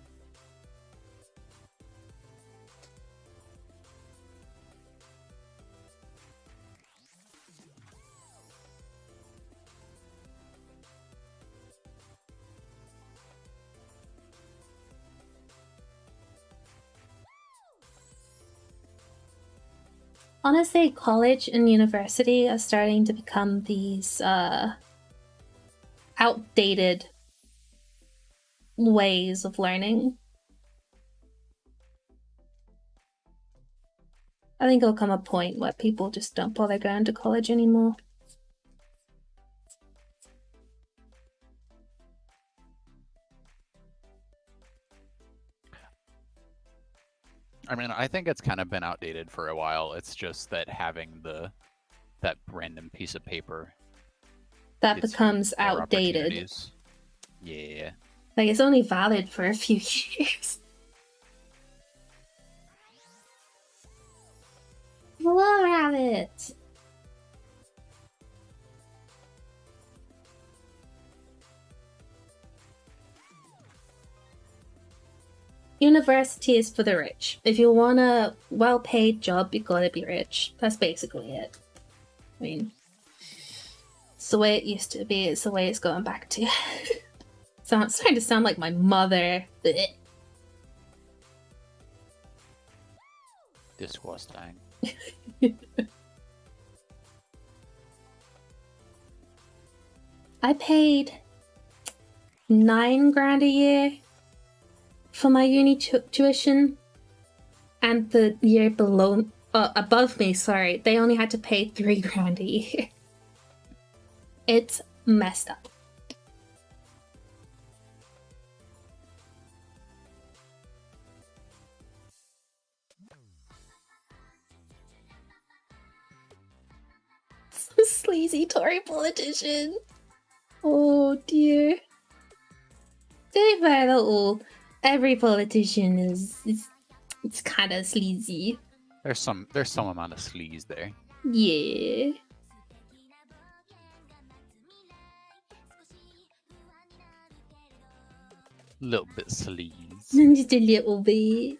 Honestly, college and university are starting to become these outdated ways of learning. I think there'll come a point where people just don't bother going to college anymore.
I mean, I think it's kind of been outdated for a while. It's just that having that random piece of paper
That
gets you
becomes
more
outdated.
opportunities. Yeah.
Like, it's only valid for a few years. Hello, rabbit! University is for the rich. If you want a well-paid job, you gotta be rich. That's basically it. I mean, it's the way it used to be. It's the way it's going back to. So it's starting to sound like my mother. Blech.
Disgusting.
I paid $9,000 a year for my uni tuition, and the year above me, sorry, they only had to pay $3,000 a year. It's messed up. Some sleazy Tory politician. Oh dear. To be fair, Every politician is it's kind of sleazy.
There's some amount of sleaze there.
Yeah.
Little bit sleaze.
Just a little bit.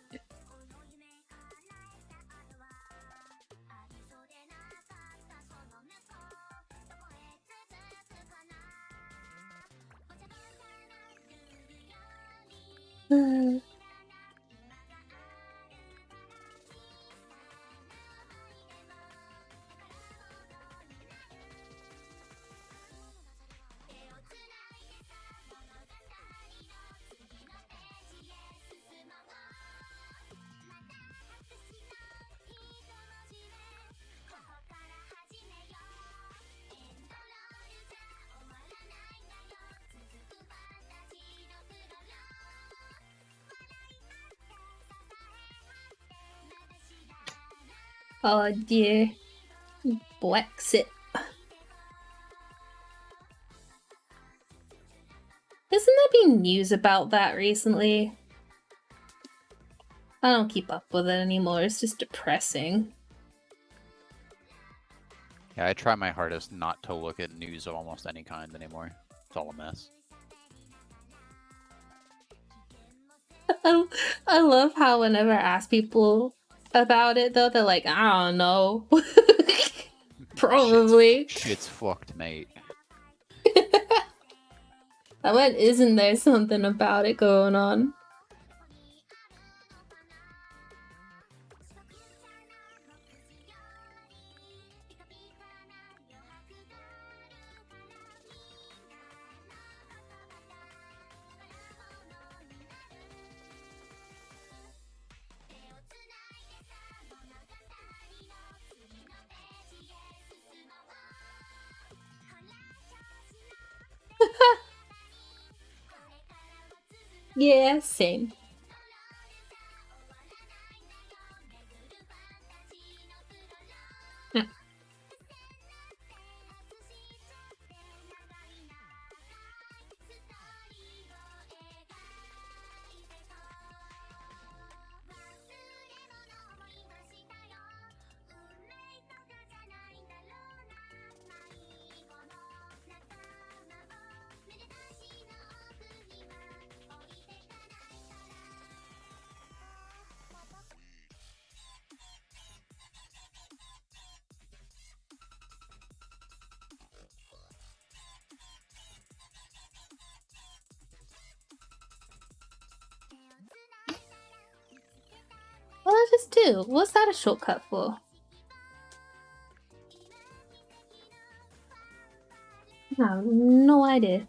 Oh dear. Brexit. Hasn't there been news about that recently? I don't keep up with it anymore. It's just depressing.
Yeah, I try my hardest not to look at news of almost any kind anymore. It's all a mess.
I love how whenever I ask people about it, though, they're like, I don't know. Probably.
Shit's fucked, mate.
I went, isn't there something about it going on? Yeah, same. Yeah. Well, I just do. What's that a shortcut for? I have no idea.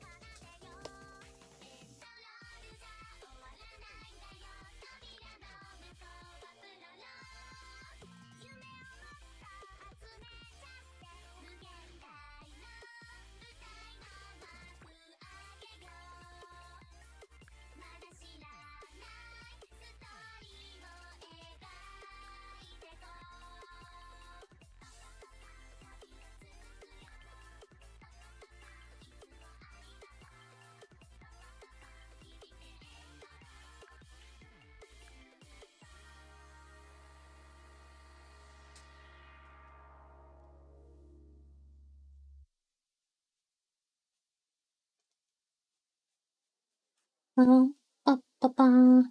Ba-ba.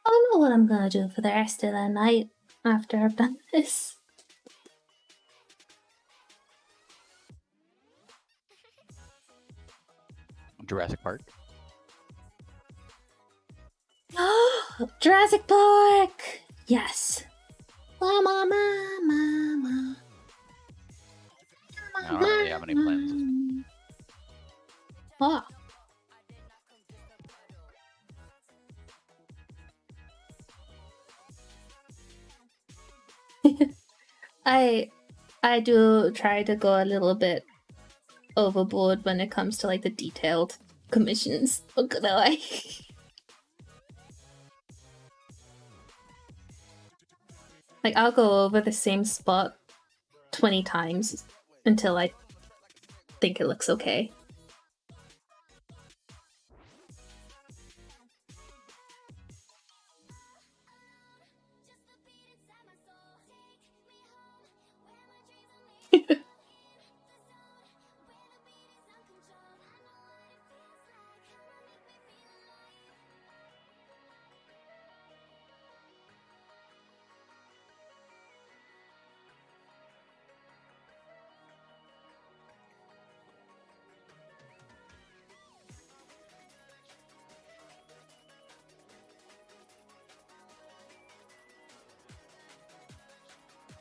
I don't know what I'm gonna do for the rest of the night after I've done this.
Jurassic Park.
Jurassic Park! Yes. Mama, mama,
I don't really have any plans.
Oh. I do try to go a little bit overboard when it comes to like the detailed commissions. Not gonna lie. Like I'll go over the same spot 20 times until I think it looks okay.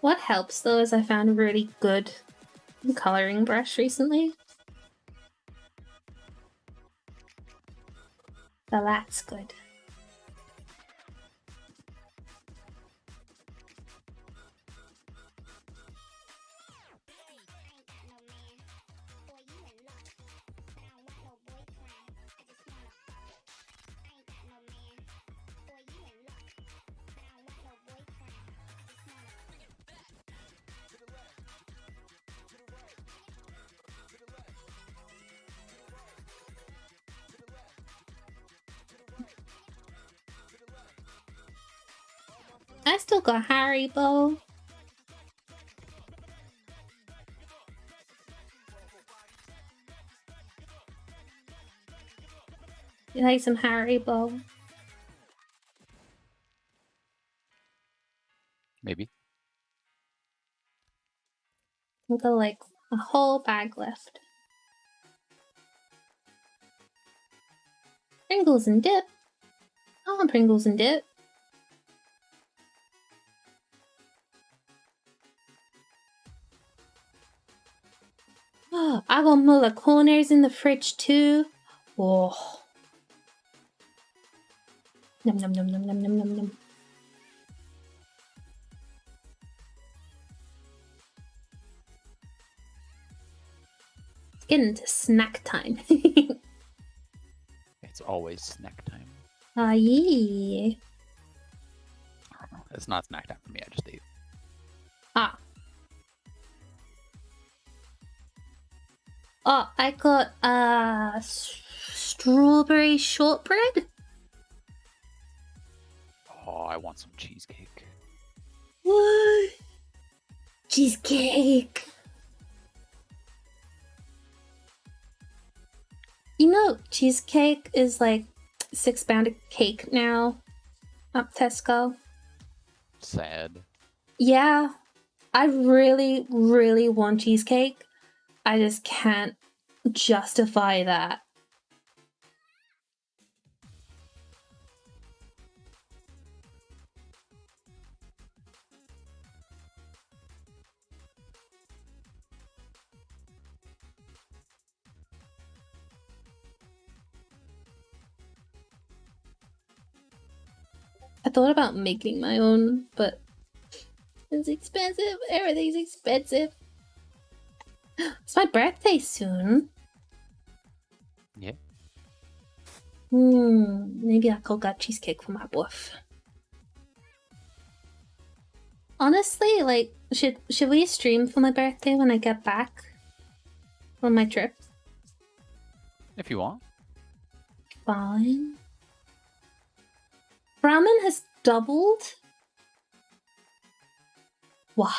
What helps though is I found a really good coloring brush recently. So that's good. I still got Haribo. You like some Haribo?
Maybe.
I've got like a whole bag left. Pringles and dip. I want Pringles and dip. Oh, I got Muller corners in the fridge too. Oh. Num num num num num num num num. It's getting to snack time.
It's always snack time.
Ah, yeah.
I don't know. It's not snack time for me. I just ate.
Ah. Oh, I got strawberry shortbread.
Oh, I want some cheesecake.
What? Cheesecake. You know, cheesecake is like £6 a cake now at Tesco.
Sad.
Yeah, I really, really want cheesecake. I just can't justify that. I thought about making my own, but it's expensive. Everything's expensive. It's my birthday soon.
Yeah.
Maybe I could get cheesecake for my boyf. Honestly, like, should we stream for my birthday when I get back on my trip?
If you want.
Fine. Ramen has doubled? Wow.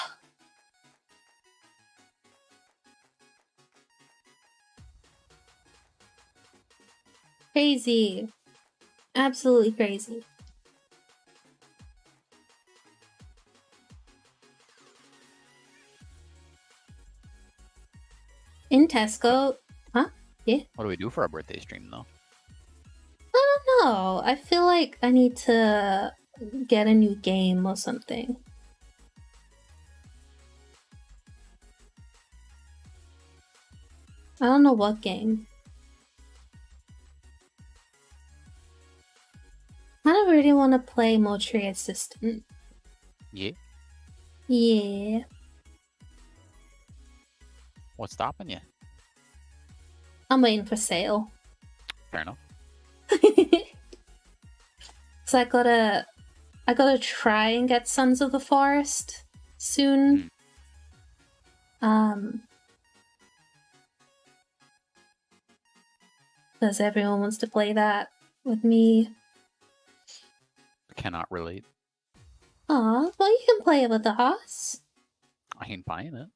Crazy. Absolutely crazy. In Tesco. Huh? Yeah?
What do we do for our birthday stream, though?
I don't know. I feel like I need to get a new game or something. I don't know what game. I don't really want to play Mortuary Assistant.
Yeah.
Yeah.
What's stopping you?
I'm waiting for sale.
Fair enough.
So I gotta try and get Sons of the Forest soon. because everyone wants to play that with me.
Cannot relate.
Aw, well, you can play it with us.
I ain't buying it.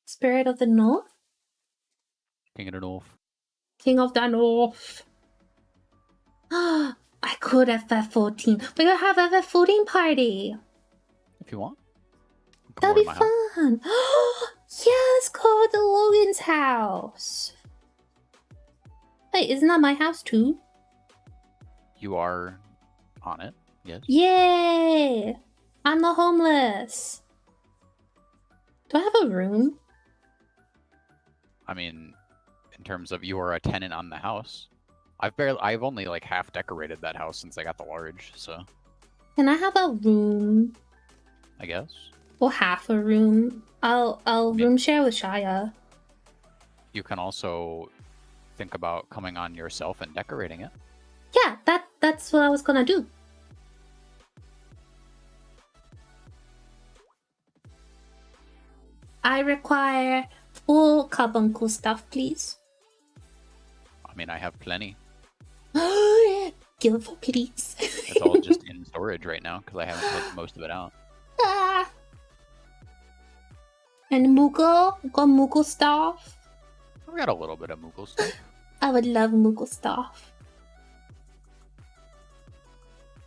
Spirit of the North?
King of the North.
King of the North. I could FF14. We're gonna have FF14 party.
If you want.
That'd be fun. Yeah, let's go to Logan's house. Wait, isn't that my house too?
You are on it, yes.
Yay! I'm the homeless. Do I have a room?
I mean, in terms of you are a tenant on the house. I've only like half decorated that house since I got the large, so.
Can I have a room?
I guess.
Or half a room? I'll room share with Shia.
You can also think about coming on yourself and decorating it.
Yeah, that's what I was gonna do. I require all carbuncle stuff, please.
I mean, I have plenty.
Give, please.
It's all just in storage right now because I haven't put most of it out.
And Moogle? Got Moogle stuff?
I've got a little bit of Moogle stuff.
I would love Moogle stuff.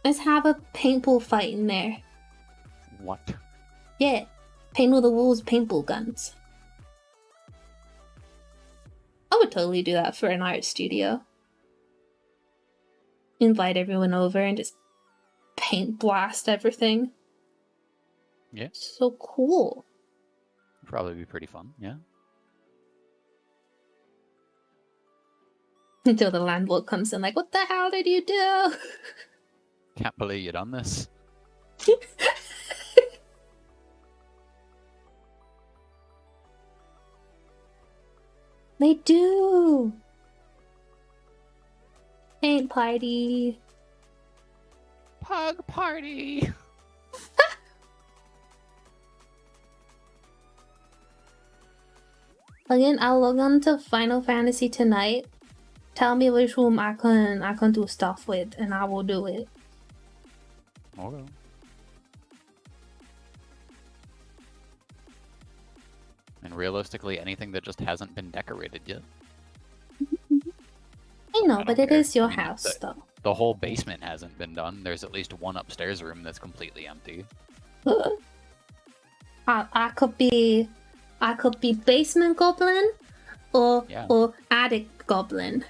Let's have a paintball fight in there.
What?
Yeah. Paint all the walls paintball guns. I would totally do that for an art studio. Invite everyone over and just paint blast everything.
Yeah.
So cool.
Probably be pretty fun, yeah.
Until the landlord comes in like, what the hell did you do?
Can't believe you done this.
They do. Paint party.
Pug party.
Again, I'll log on to Final Fantasy tonight. Tell me which room I can do stuff with, and I will do it.
Okay. And realistically, anything that just hasn't been decorated yet.
I know, but it
care.
is your
I mean,
house, though.
The whole basement hasn't been done. There's at least one upstairs room that's completely empty.
I could be basement goblin, or attic goblin.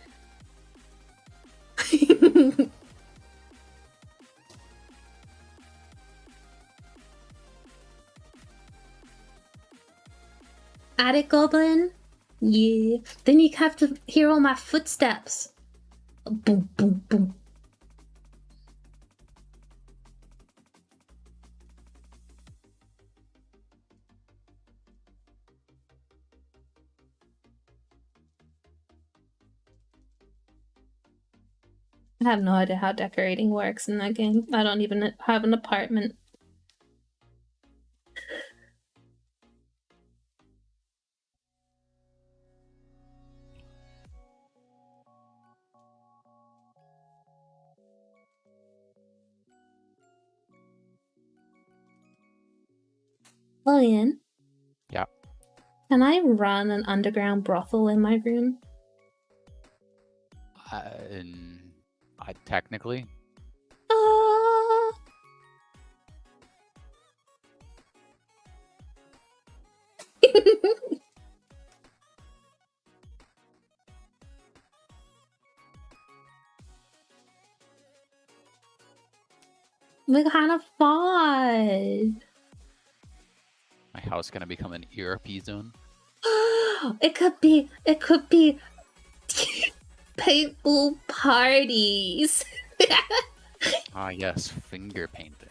Attic goblin? Yeah. Then you have to hear all my footsteps. Boom, boom, boom. I have no idea how decorating works in that game. I don't even have an apartment. Lillian?
Yeah.
Can I run an underground brothel in my room?
Technically.
We're kind of fun.
My house gonna become an ERP zone.
It could be paintball parties.
Ah, yes, finger painting.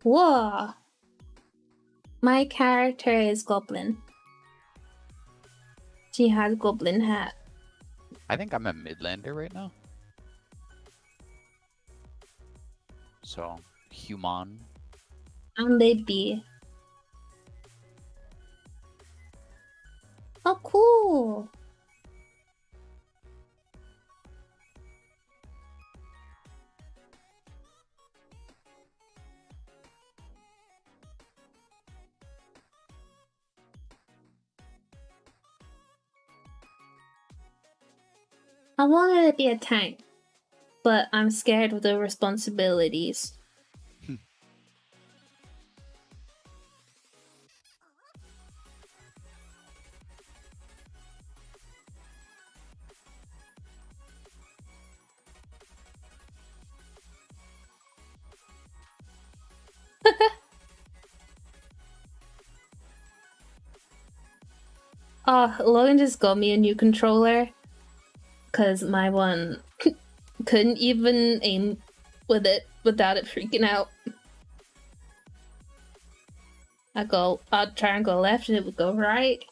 Whoa! My character is Goblin. She has Goblin hat.
I think I'm a Midlander right now. So, human.
And they be. Oh, cool! I wanted to be a tank, but I'm scared of the responsibilities. Oh, Logan just got me a new controller. Because my one couldn't even aim with it without it freaking out. I'd try and go left and it would go right.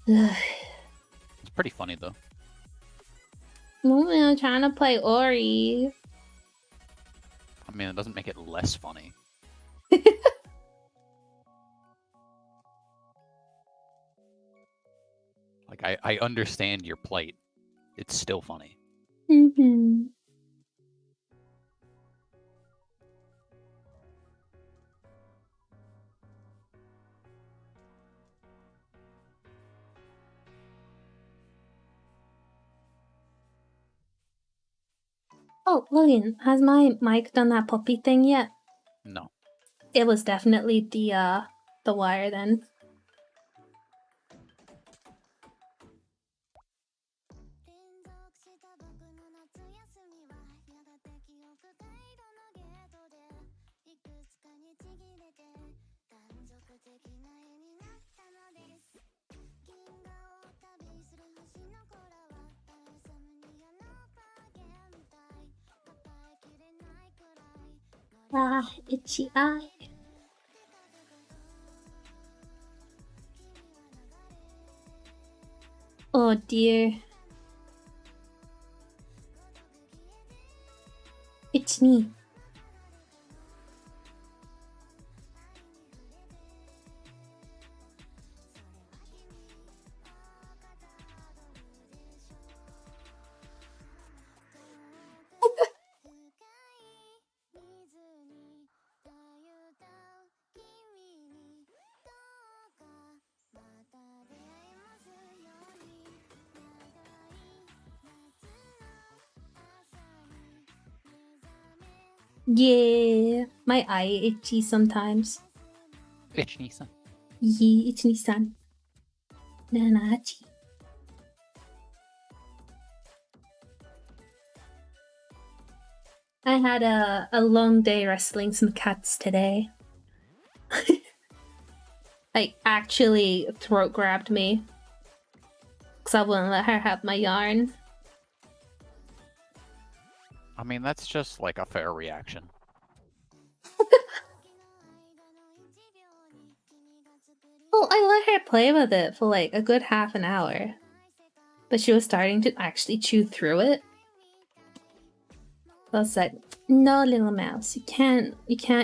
It's pretty funny though.
I'm trying to play Ori.
I mean, it doesn't make it less funny. Like, I understand your plight. It's still funny.
Mm-hmm. Oh, Logan, has my mic done that puppy thing yet?
No.
It was definitely the wire then. Ah, itchy eye. Oh dear. It's me. Yeah, my eye itchy sometimes.
Itchy-san.
Yeah, itchy-san. Nanachi. I had a long day wrestling some cats today. Like, actually throat grabbed me. Because I wouldn't let her have my yarn.
I mean, that's just like a fair reaction.
Well, I let her play with it for like a good half an hour. But she was starting to actually chew through it. So I was like, no, little mouse, you can't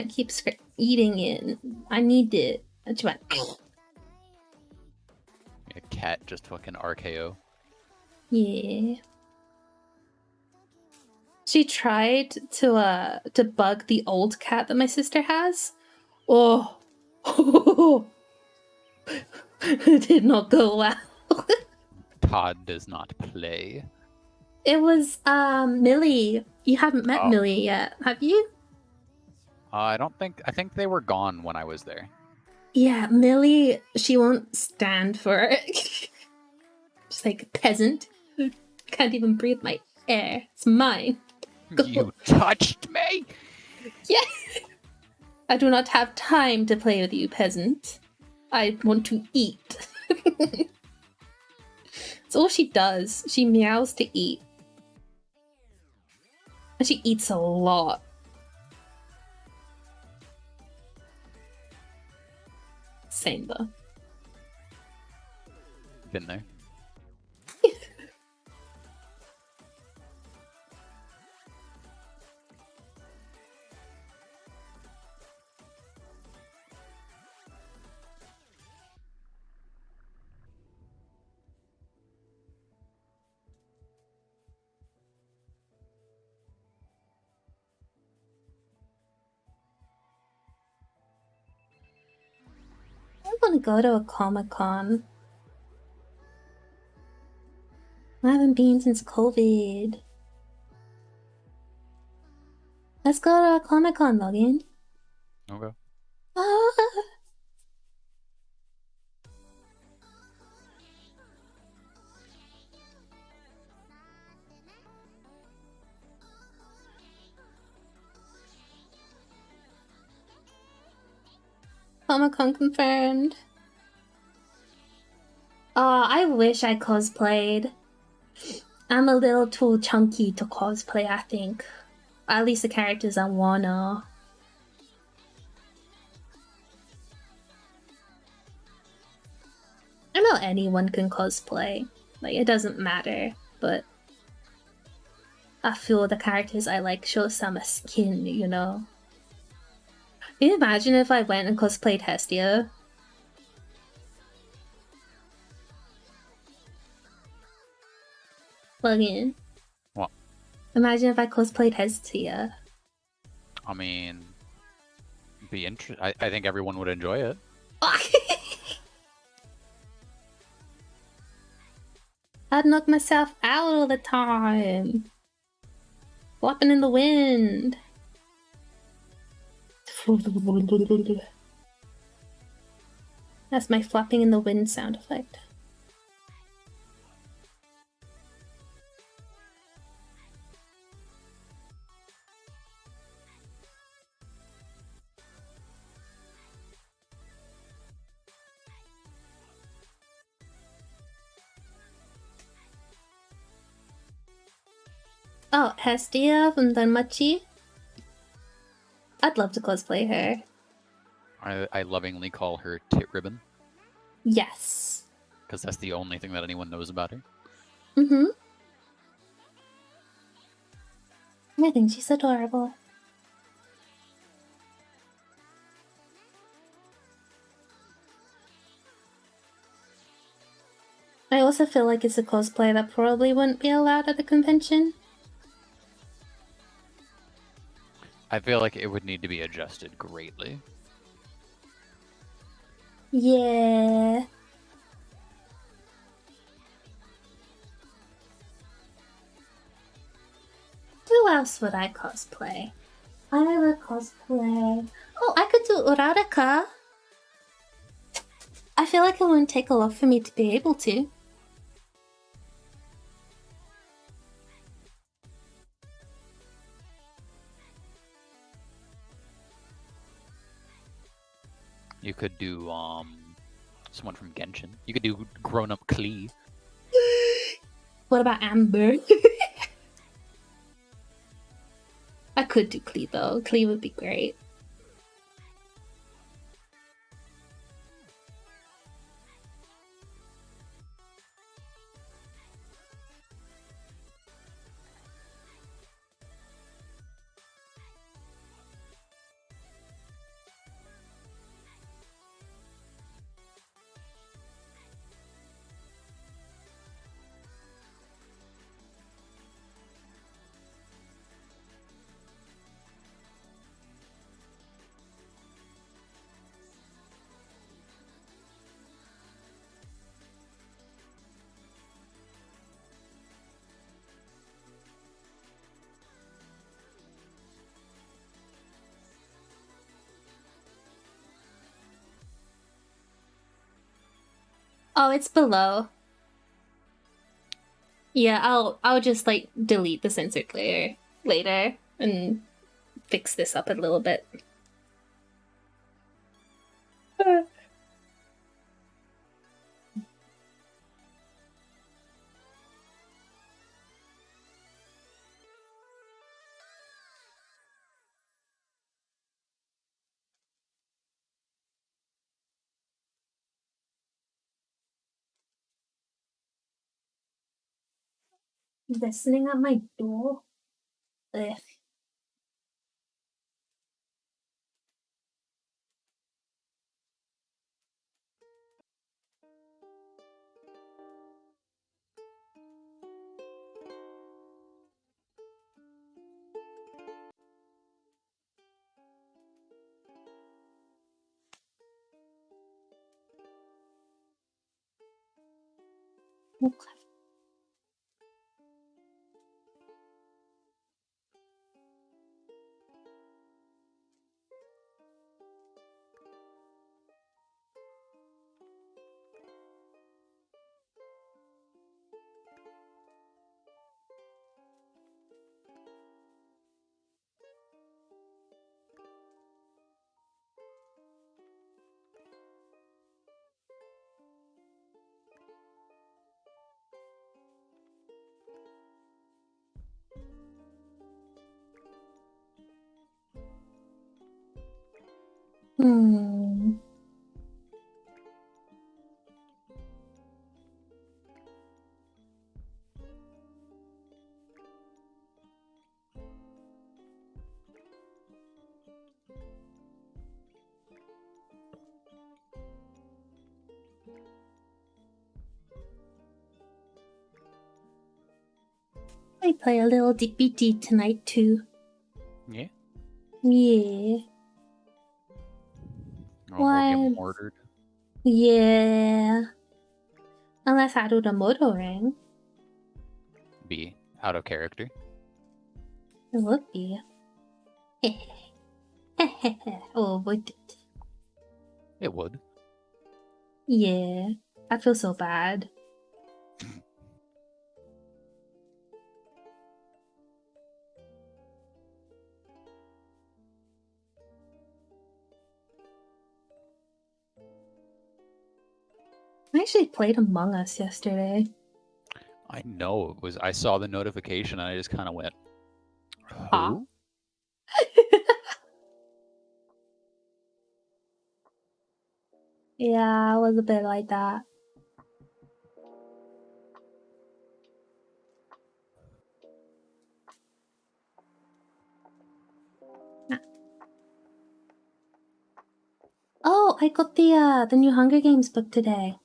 keep eating it. I need it. And she went,
A cat just fucking RKO.
yeah. She tried to bug the old cat that my sister has. Oh, it did not go well.
Todd does not play.
It was Millie. You haven't met Millie yet, have you?
I think they were gone when I was there.
Yeah, Millie, she won't stand for it. She's like a peasant. Can't even breathe my air. It's mine.
You touched me!
Yeah. I do not have time to play with you, peasant. I want to eat. That's all she does. She meows to eat. And she eats a lot. Same though.
Been there.
I want to go to a Comic-Con. I haven't been since COVID. Let's go to a Comic-Con, Logan.
Okay.
Ah. Comic-Con confirmed. Oh, I wish I cosplayed. I'm a little too chunky to cosplay, I think. At least the characters I wanna. I know anyone can cosplay. Like, it doesn't matter, but I feel the characters I like show some skin, you know? Can you imagine if I went and cosplayed Hestia? Logan.
What?
Imagine if I cosplayed Hestia.
I mean, I think everyone would enjoy it.
I'd knock myself out all the time. Flopping in the wind. That's my flapping in the wind sound effect. Oh, Hestia from Danmachi? I'd love to cosplay her.
I lovingly call her Tit Ribbon.
Yes.
Because that's the only thing that anyone knows about her.
Mm-hmm. I think she's adorable. I also feel like it's a cosplay that probably wouldn't be allowed at the convention.
I feel like it would need to be adjusted greatly.
Yeah. Who else would I cosplay? I would cosplay... Oh, I could do Uraraka. I feel like it wouldn't take a lot for me to be able to.
You could do someone from Genshin. You could do grown-up Klee.
What about Amber? I could do Klee though. Klee would be great. Oh, it's below. Yeah, I'll just like delete the censored layer later and fix this up a little bit. Listening at my door. Ugh. Okay. Hmm. I play a little DPT tonight too.
Yeah.
Yeah.
We'll get
Why?
ordered.
Yeah. Unless I do the moto ring.
Be out of character.
It would be. Oh, would it?
It would.
Yeah. I feel so bad. I actually played Among Us yesterday.
I know it was. I saw the notification and I just kind of went,
Huh?
"Who?"
Yeah, I was a bit like that. Oh, I got the new Hunger Games book today.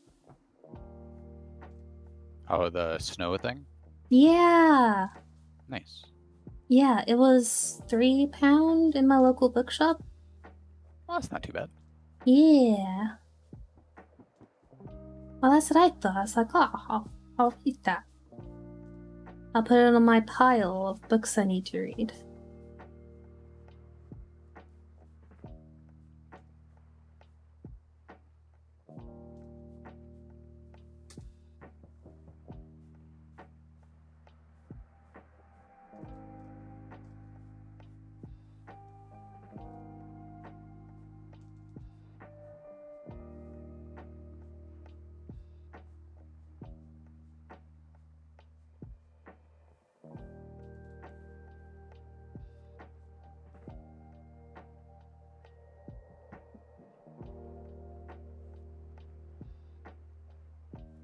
Oh, the snow thing.
Yeah.
Nice.
Yeah, it was £3 in my local bookshop.
Well, that's not too bad.
Yeah. Well, that's what I thought. I was like, oh, I'll read that. I'll put it on my pile of books I need to read.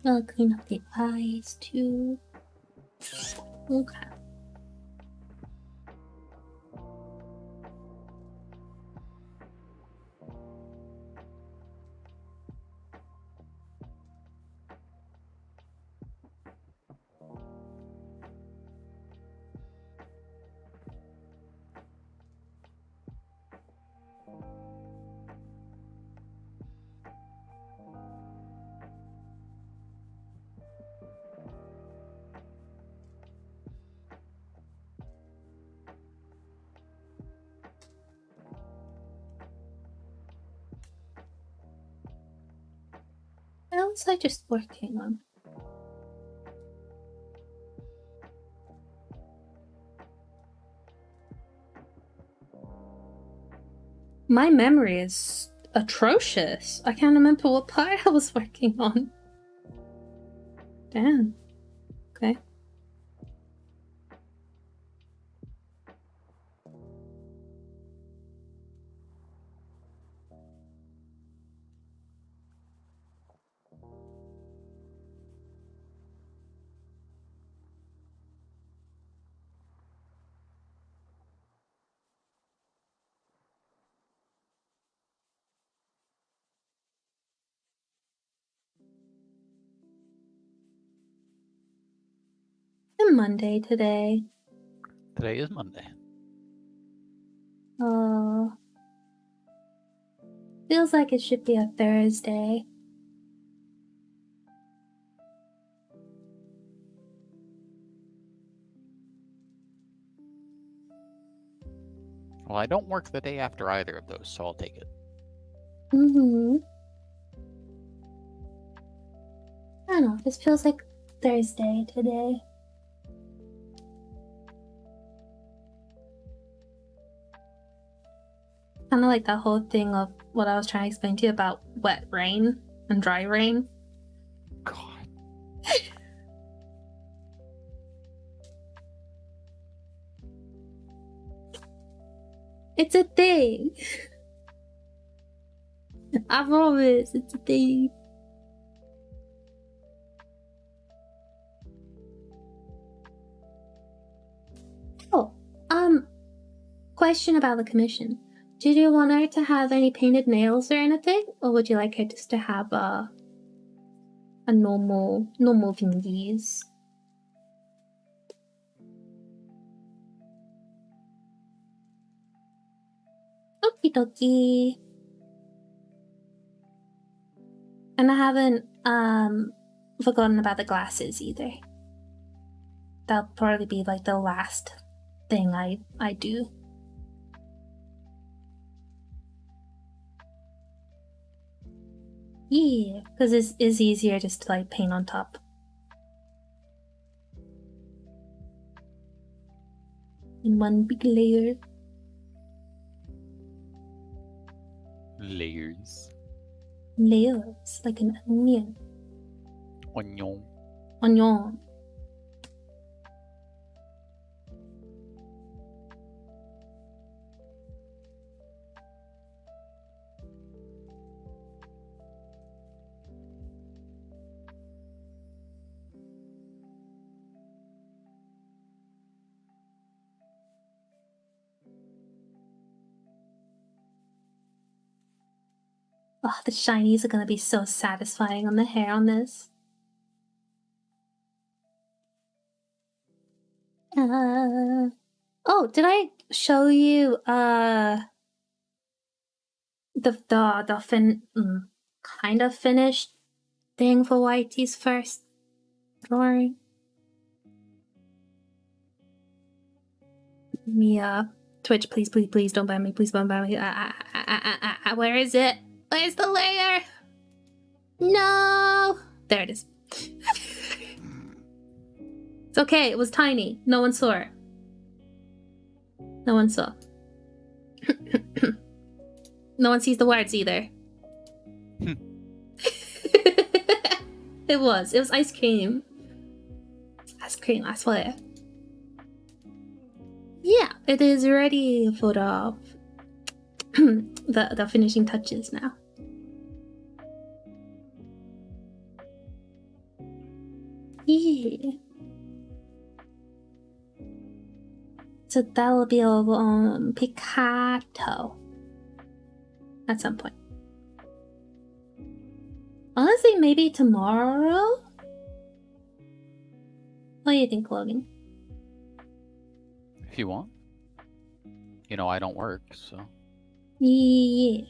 I'll clean up the eyes too. Okay. What else I just working on? My memory is atrocious. I can't remember what part I was working on. Damn. Okay. It's Monday today.
Today is Monday.
Oh. Feels like it should be a Thursday.
Well, I don't work the day after either of those, so I'll take it.
Mm-hmm. I don't know. This feels like Thursday today. Kind of like that whole thing of what I was trying to explain to you about wet rain and dry rain.
God.
It's a thing. I promise, it's a thing. Oh, question about the commission. Did you want her to have any painted nails or anything? Or would you like her just to have a normal thingies? Okie dokie. And I haven't forgotten about the glasses either. That'll probably be like the last thing I do. Yeah, because it's easier just to like paint on top. In one big layer.
Layers.
Layers, like an onion.
Onion.
Onion. Oh, the shinies are gonna be so satisfying on the hair on this. Oh, did I show you the kind of finished thing for Whitey's first drawing? Yeah. Twitch, please, please, please don't ban me. Please don't ban me. Where is it? Where's the layer? No! There it is. It's okay, it was tiny. No one saw it. No one saw. No one sees the words either. It was ice cream. Ice cream, I swear. Yeah, it is ready for the finishing touches now. Yeah. So that will be on Picato at some point. Honestly, maybe tomorrow? What do you think, Logan?
If you want. You know, I don't work, so.
Yeah.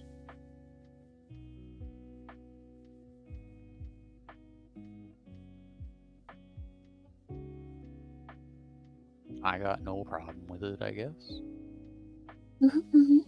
I got no problem with it, I guess.
Mm-hmm.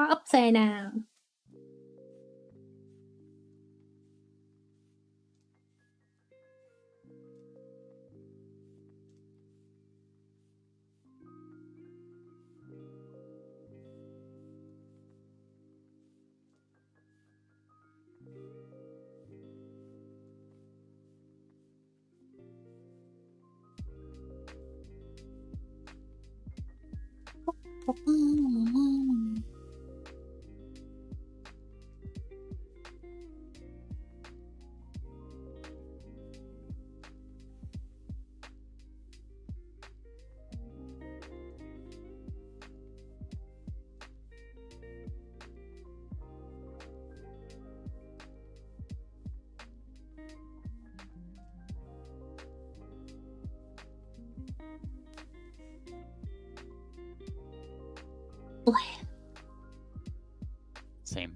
Upside down.
Same.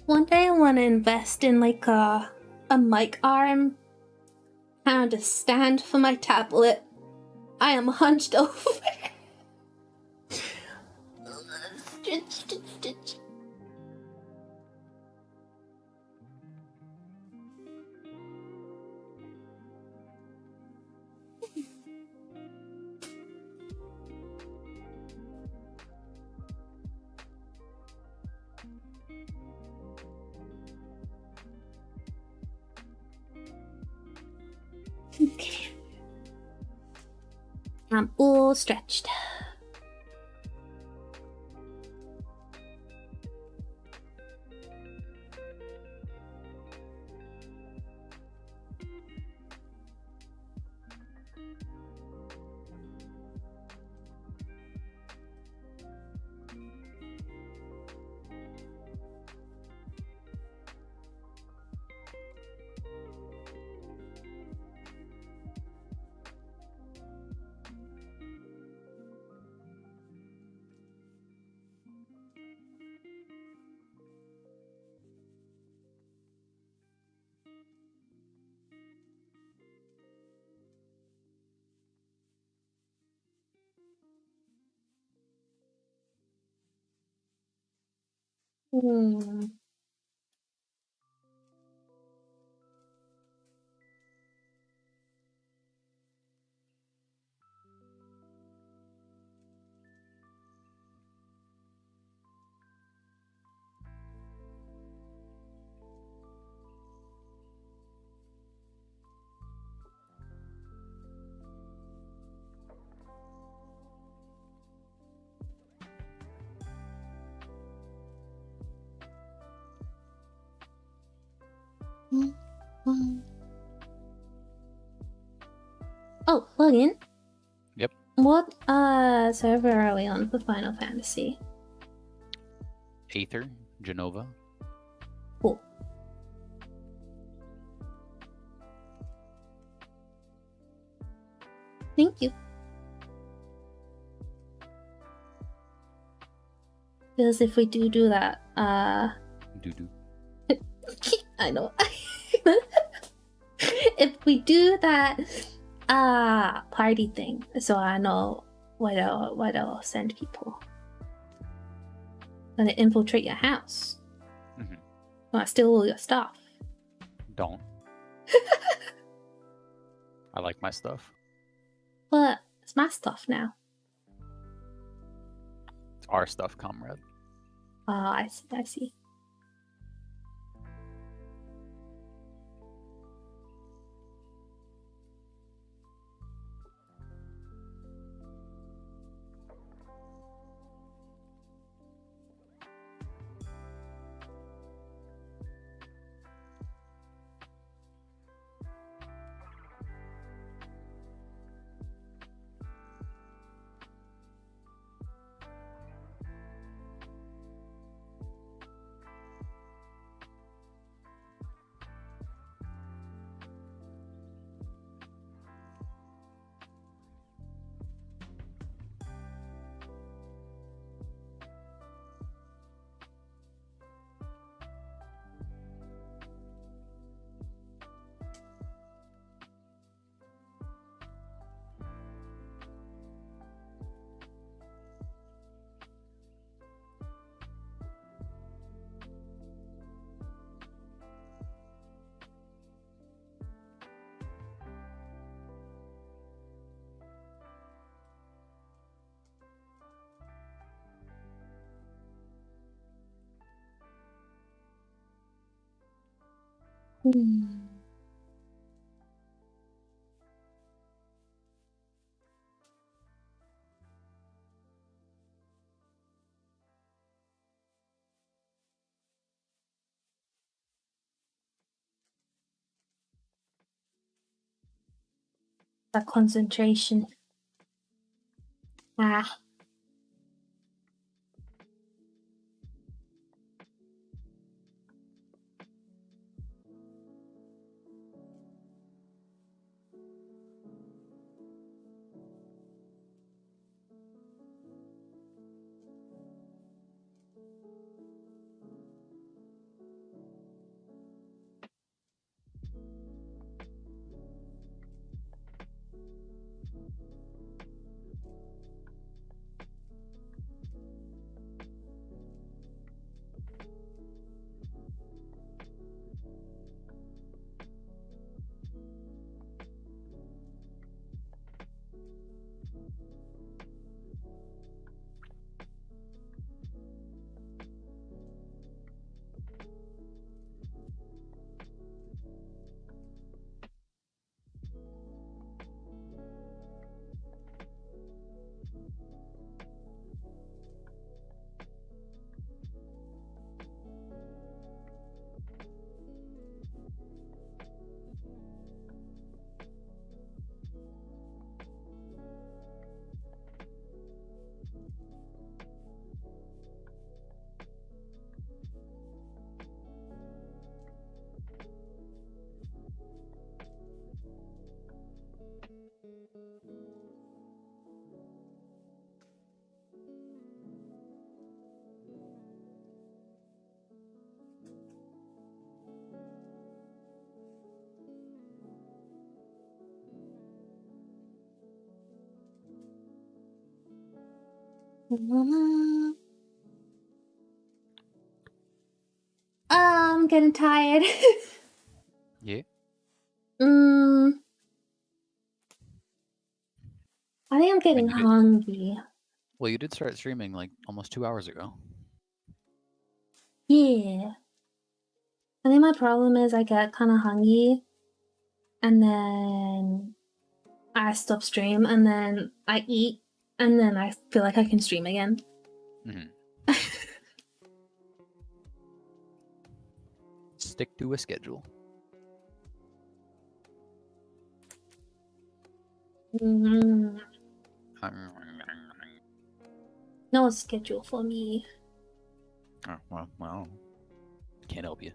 One day I want to invest in like a mic arm and a stand for my tablet. I am hunched over. Okay. I'm all stretched. Hmm. Oh, login.
Yep.
What server are we on for Final Fantasy?
Aether, Genova.
Cool. Thank you. Because if we do that,
Doo-doo.
I know. If we do that party thing, so I know what I'll send people. Gonna infiltrate your house.
Mm-hmm.
Wanna steal all your stuff.
Don't. I like my stuff.
But it's my stuff now.
It's our stuff, comrade.
I see. That concentration. Ah. I'm getting tired.
Yeah.
I think I'm getting hungry.
Well, you did start streaming like almost 2 hours ago.
Yeah. I think my problem is I get kind of hungry, and then I stop stream, and then I eat, and then I feel like I can stream again.
Mm-hmm. Stick to a schedule.
Mm-hmm. No schedule for me.
Oh, well, can't help you.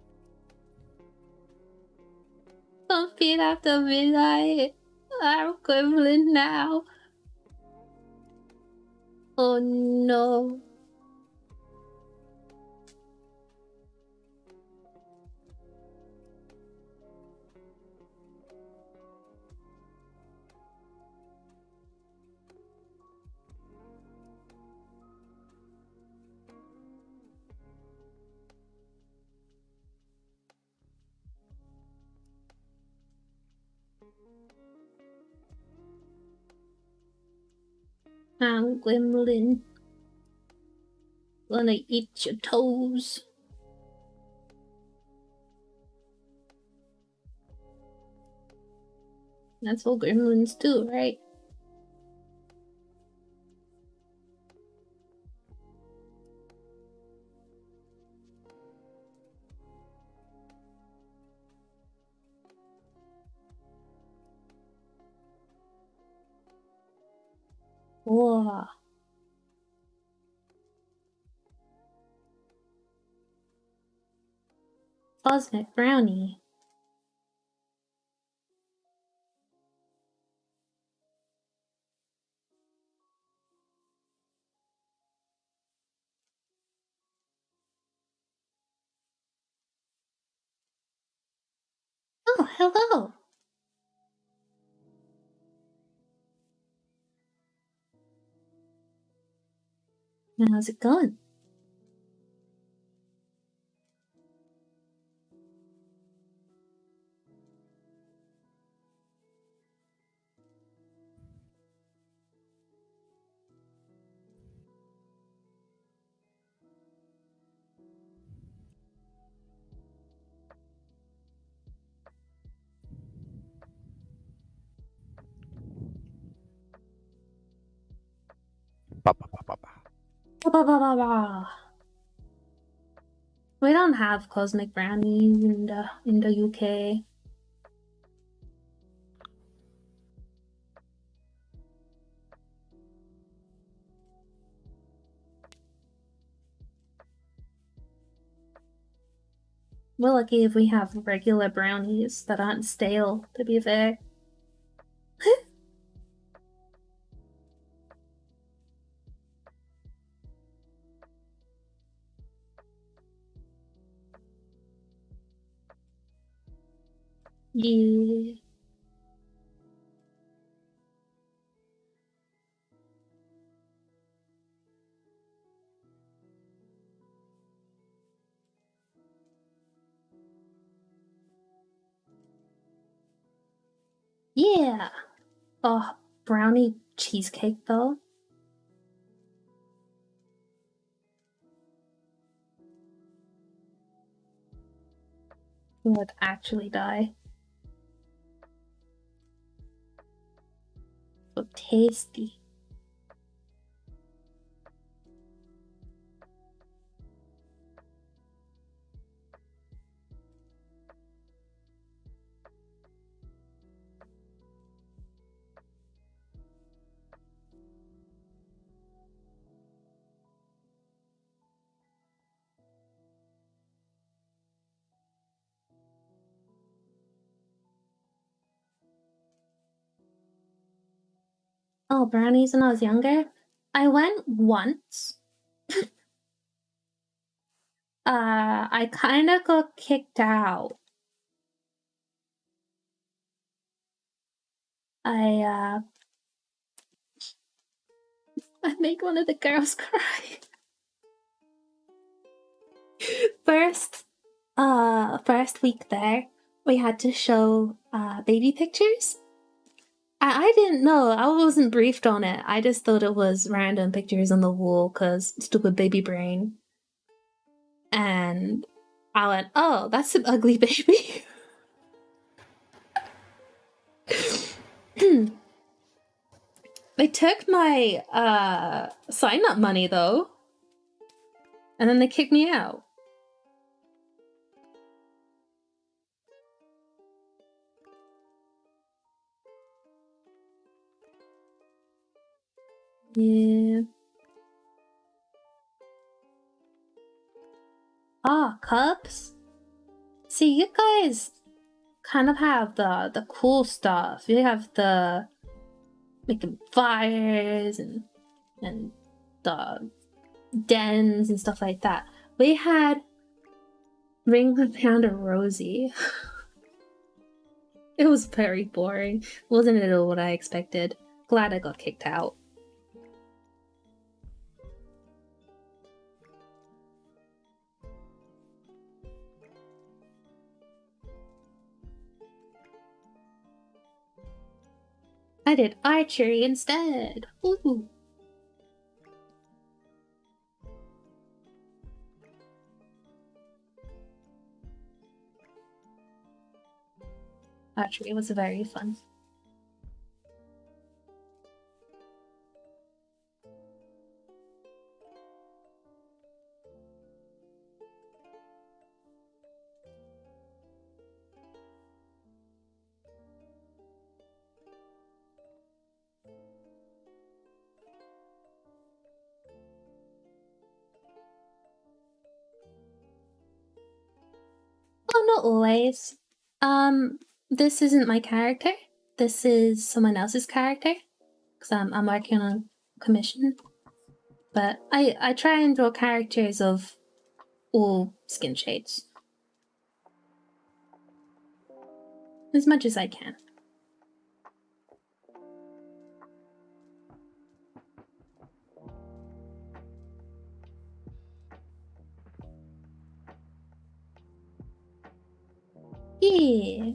Don't feed after midnight. I'm equivalent now. Oh no. I'm gremlin. Gonna eat your toes. That's what gremlins do, right? Whoa. Cosmic brownie. Oh, hello. How's it going?
Ba, ba, ba, ba, ba.
Ba, ba, ba, ba, ba. We don't have cosmic brownies in the UK. We're lucky if we have regular brownies that aren't stale, to be fair. Yeah. Yeah. Oh, brownie cheesecake though. Would actually die. So tasty. Oh, brownies when I was younger? I went once. I kinda got kicked out. I I made one of the girls cry. First week there, we had to show baby pictures. I didn't know. I wasn't briefed on it. I just thought it was random pictures on the wall because stupid baby brain. And I went, oh, that's an ugly baby. They took my sign up money though. And then they kicked me out. Yeah. Ah, cups? See, you guys kind of have the cool stuff. You have the making fires and the dens and stuff like that. We had Ring Around a Rosie. It was very boring. Wasn't at all what I expected. Glad I got kicked out. I did archery instead. Ooh. Archery was very fun. Oh, not always. This isn't my character. This is someone else's character. Because I'm working on a commission. But I try and draw characters of all skin shades. As much as I can. Yeah.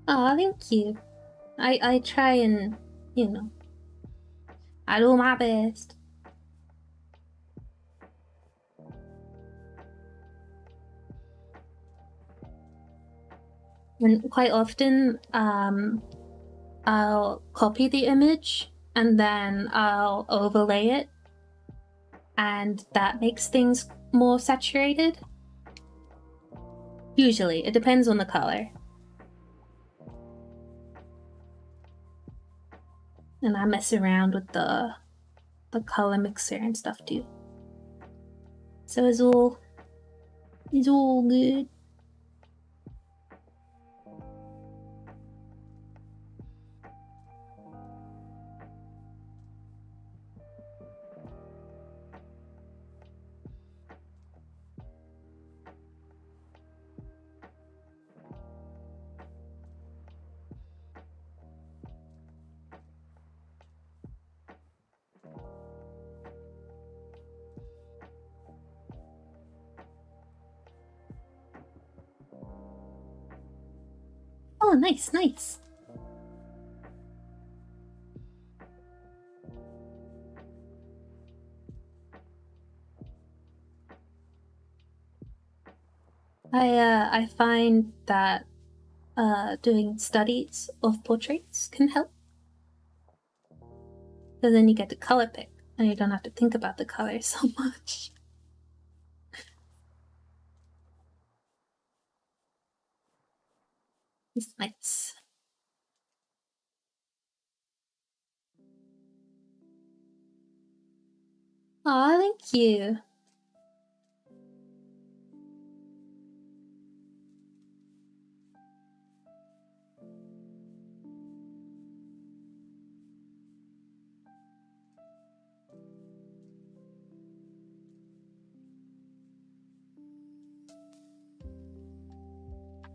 Oh, thank you. I try and, you know, I do my best. And quite often, I'll copy the image and then I'll overlay it, and that makes things more saturated. Usually, it depends on the color. And I mess around with the color mixer and stuff too. So it's all good. Oh, nice. I find that doing studies of portraits can help. So then you get to color pick, and you don't have to think about the color so much. It's nice. Aw, thank you.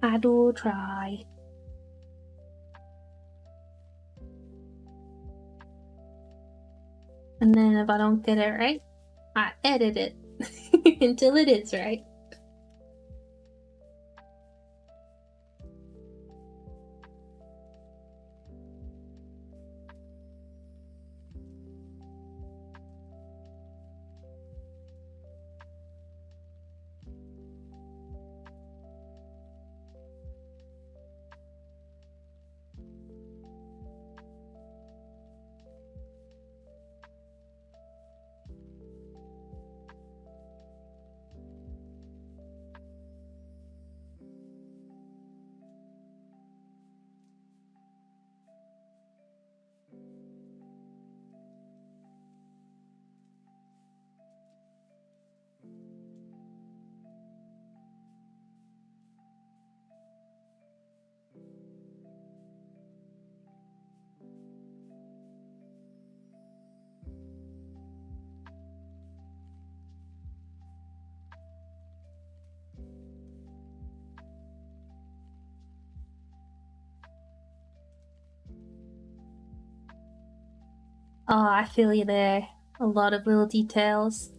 I do try. And then if I don't get it right, I edit it until it is right. Oh, I feel you there. A lot of little details.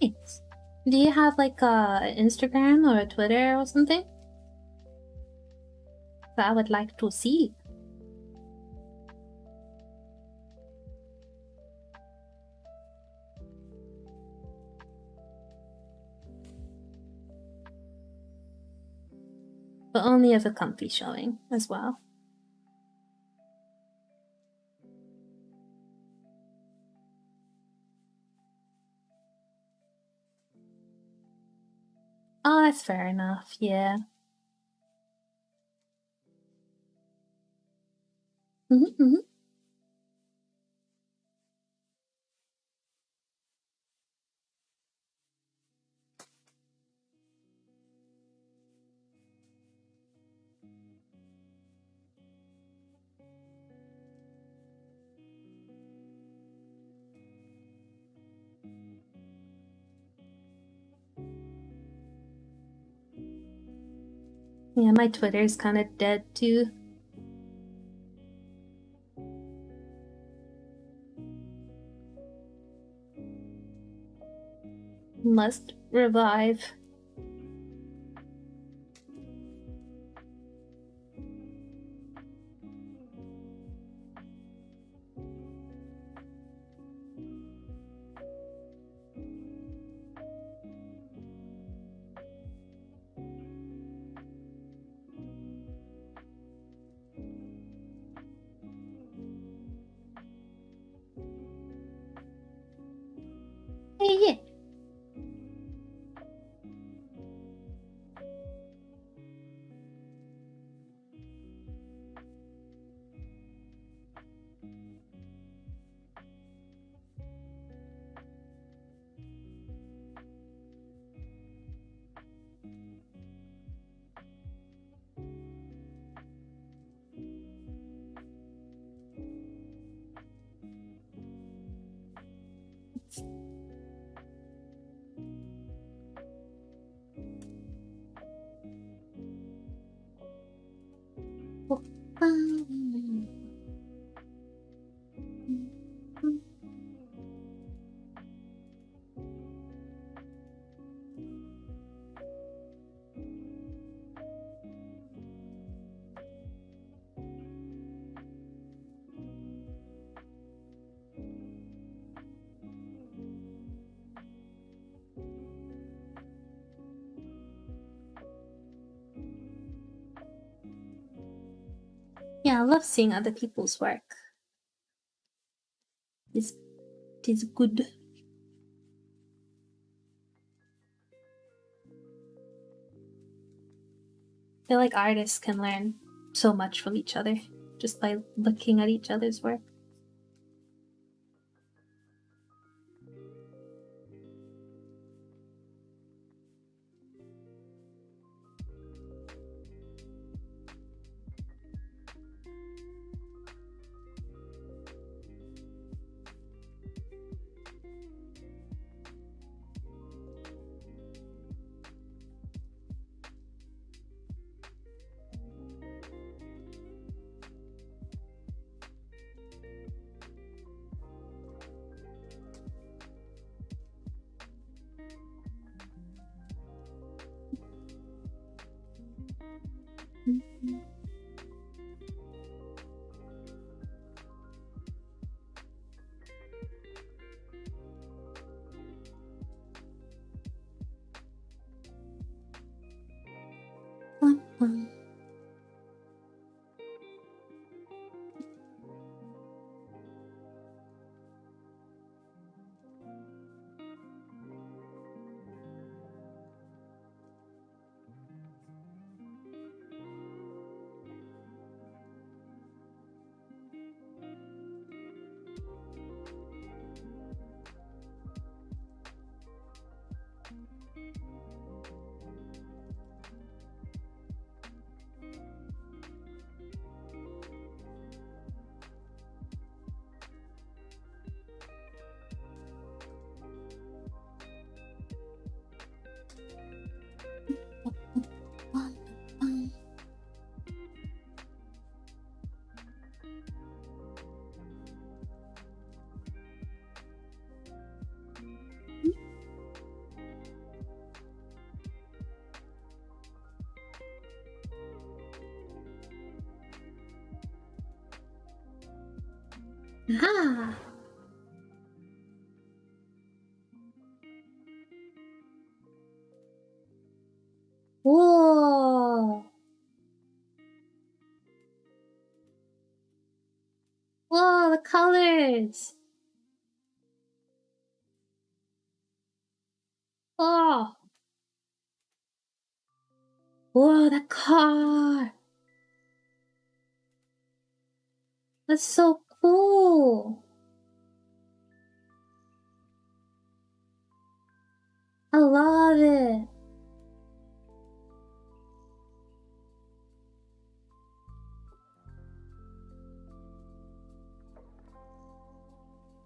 Thanks. Do you have like a Instagram or a Twitter or something that I would like to see? But only as a comfy showing as well. Oh, that's fair enough, yeah. Mm-hmm. Yeah, my Twitter's kind of dead too. Must revive. Yeah, I love seeing other people's work. It's good. I feel like artists can learn so much from each other just by looking at each other's work. Ah. Whoa. Whoa, the colors. Oh. Whoa, that car. That's so cool. I love it.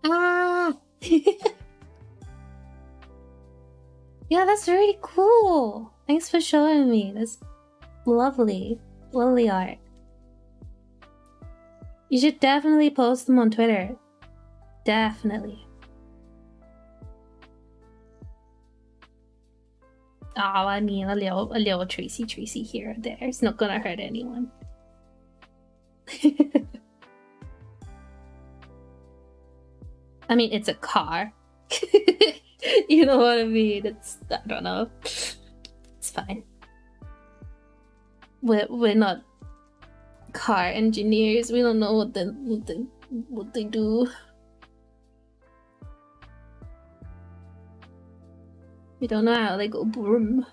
Ah. Yeah, that's really cool. Thanks for showing me. That's lovely. Lovely art. You should definitely post them on Twitter. Definitely. Oh, I mean, a little Tracy here or there. It's not gonna hurt anyone. I mean, it's a car. You know what I mean? I don't know. It's fine. We're not car engineers. We don't know what they do. We don't know how they go boom.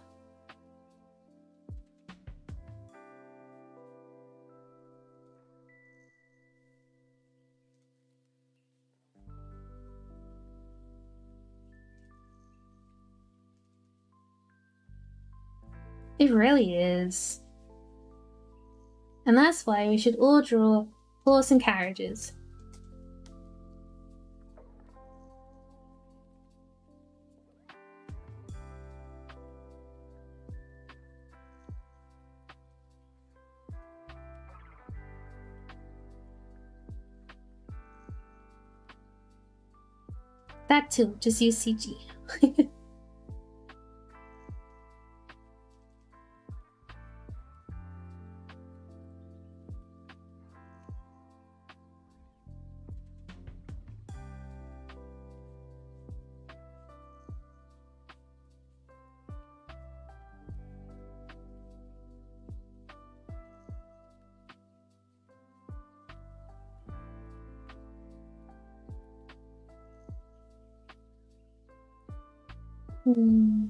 It really is. And that's why we should all draw horse and carriages. That too, just use CG. Hmm.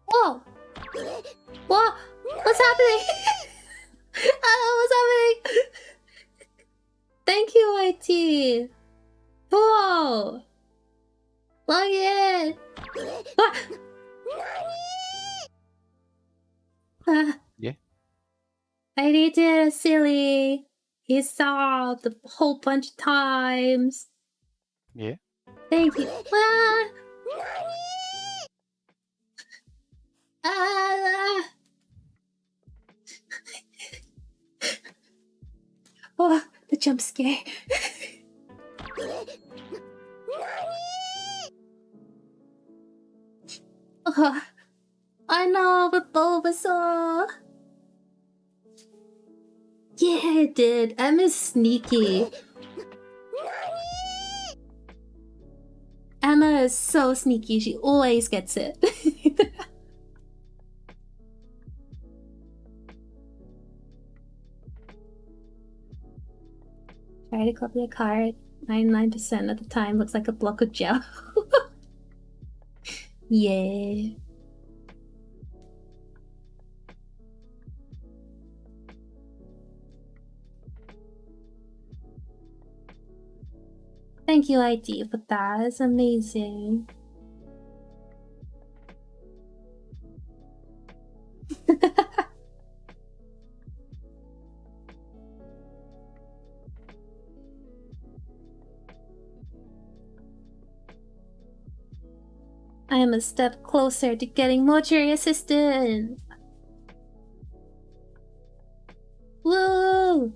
Whoa! Whoa! What's happening? What's happening? Thank you, IT. Whoa! Log in.
Yeah.
IT did a silly. He solved a whole bunch of times.
Yeah.
Thank you. Oh, the jump scare. Oh, I know, but Bulbasaur. Yeah, it did. Emma's sneaky. Emma is so sneaky. She always gets it. Try to copy a card. 99% of the time looks like a block of gel. Yeah. Thank you, ID, for that. It's amazing. I am a step closer to getting mortuary assistant. Woo!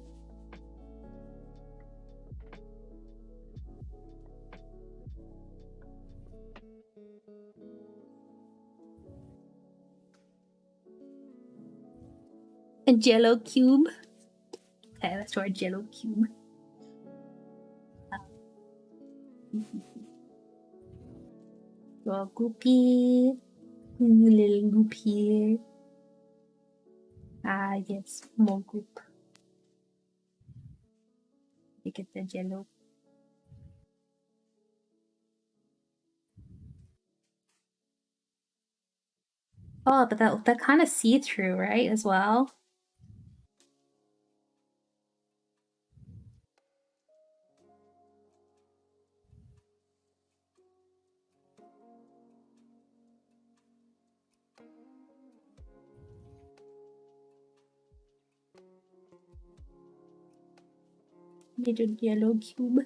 A jello cube. Okay, let's try a jello cube. Draw a goopy. Little goop here. Ah, yes, more goop. You get the jello. Oh, but that kind of see-through, right, as well? Little yellow cube.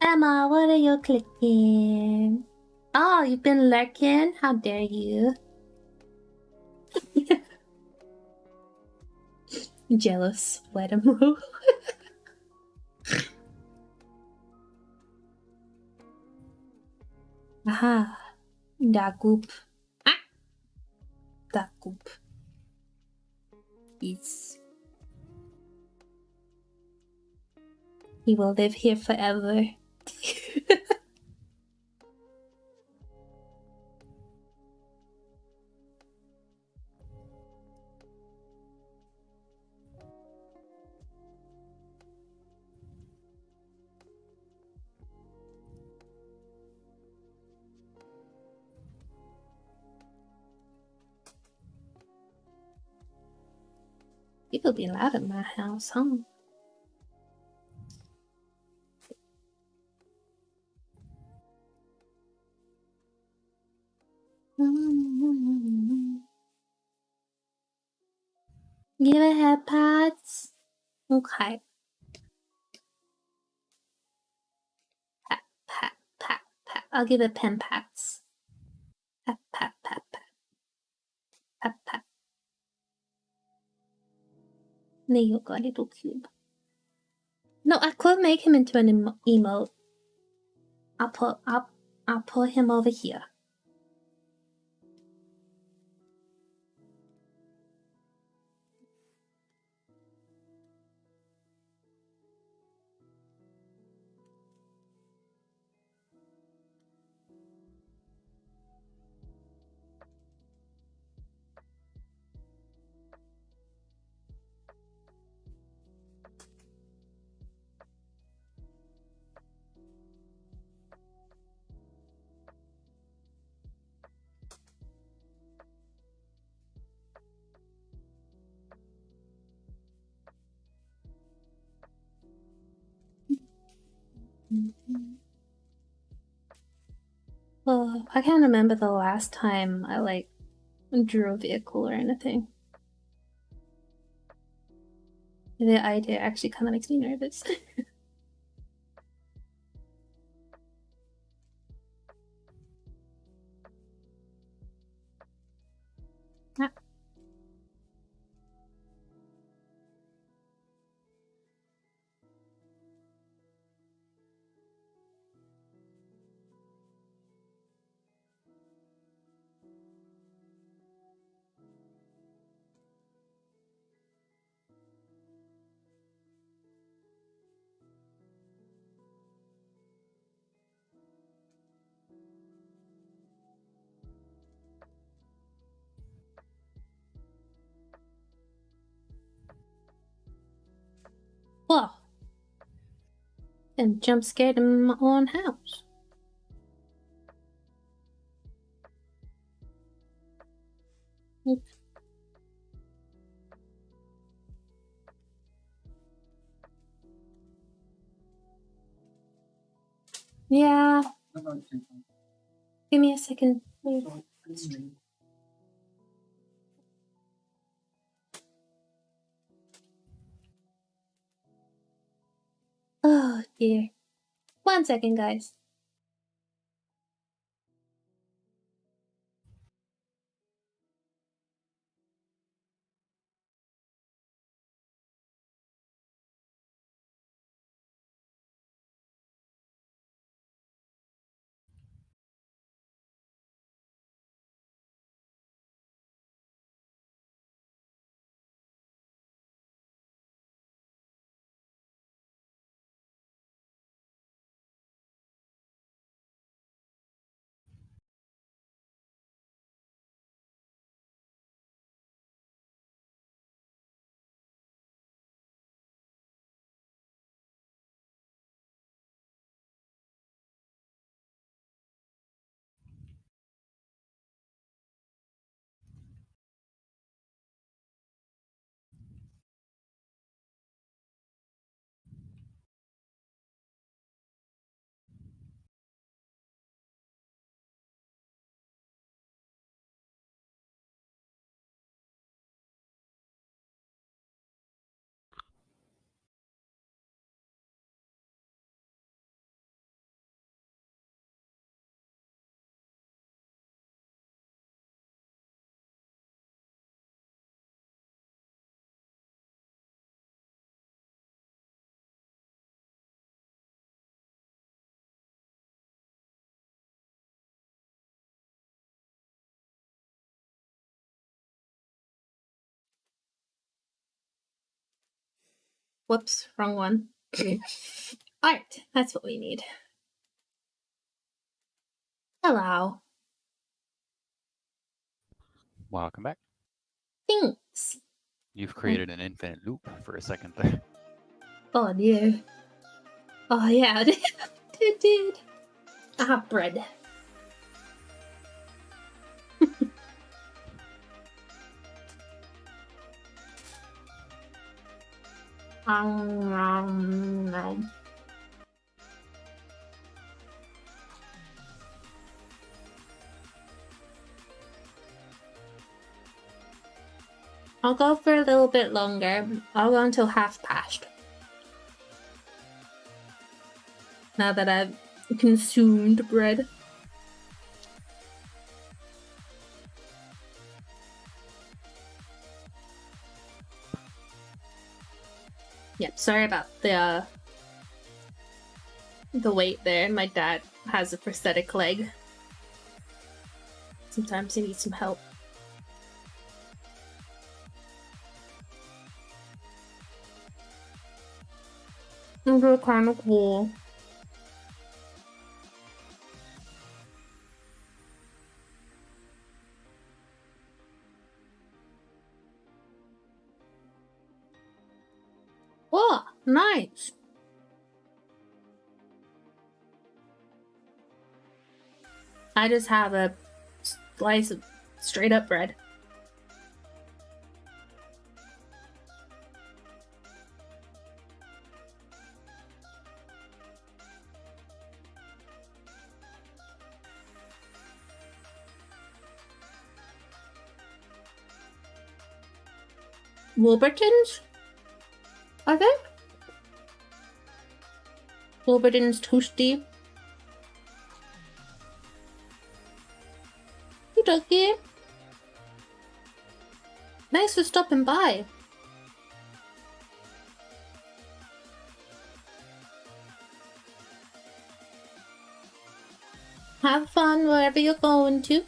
Emma, what are you clicking? Oh, you've been lurking? How dare you? Jealous. Let him move. Aha. Da goop. Ah! Da goop. Yes. He will live here forever. People be loud at my house, huh? Give it head pats. Okay. Pat, pat, pat, pat. I'll give it pen pats. Pat, pat, pat, pat. Pat, pat. There you go, little cube. No, I could make him into an emote. I'll I'll put him over here. Well, I can't remember the last time I drew a vehicle or anything. The idea actually kind of makes me nervous. Ah. Whoa. And jump scared in my own house. Yeah. Give me a second, please. Oh dear. 1 second, guys. Whoops, wrong one. Art, that's what we need. Hello.
Welcome back.
Thanks.
You've created an infinite loop for a second there.
Oh dear. Oh yeah, it did. I have bread. Um, I'll go for a little bit longer. I'll go until 1/2 past. Now that I've consumed bread. Yep, sorry about the the weight there. My dad has a prosthetic leg. Sometimes he needs some help. They're kind of cool. Oh, nice. I just have a slice of straight up bread. Wolverton's? I think? Wolverton's Toasty. Hey, Ducky. Thanks for stopping by. Have fun wherever you're going to.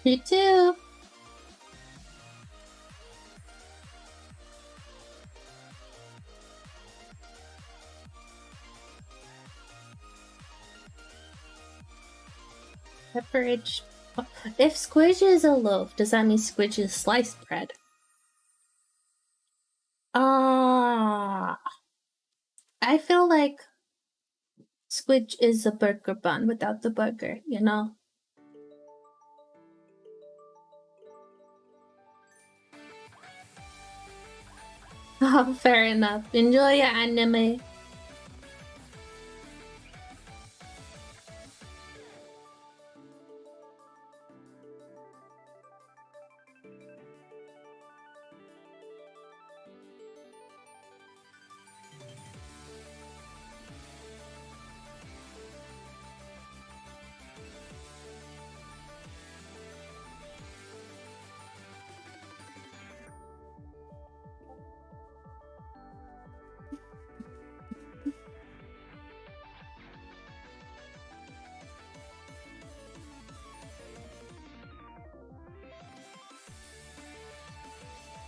You too. Pepperidge. If squidge is a loaf, does that mean squidge is sliced bread? I feel like squidge is a burger bun without the burger, you know? Oh, fair enough. Enjoy your anime.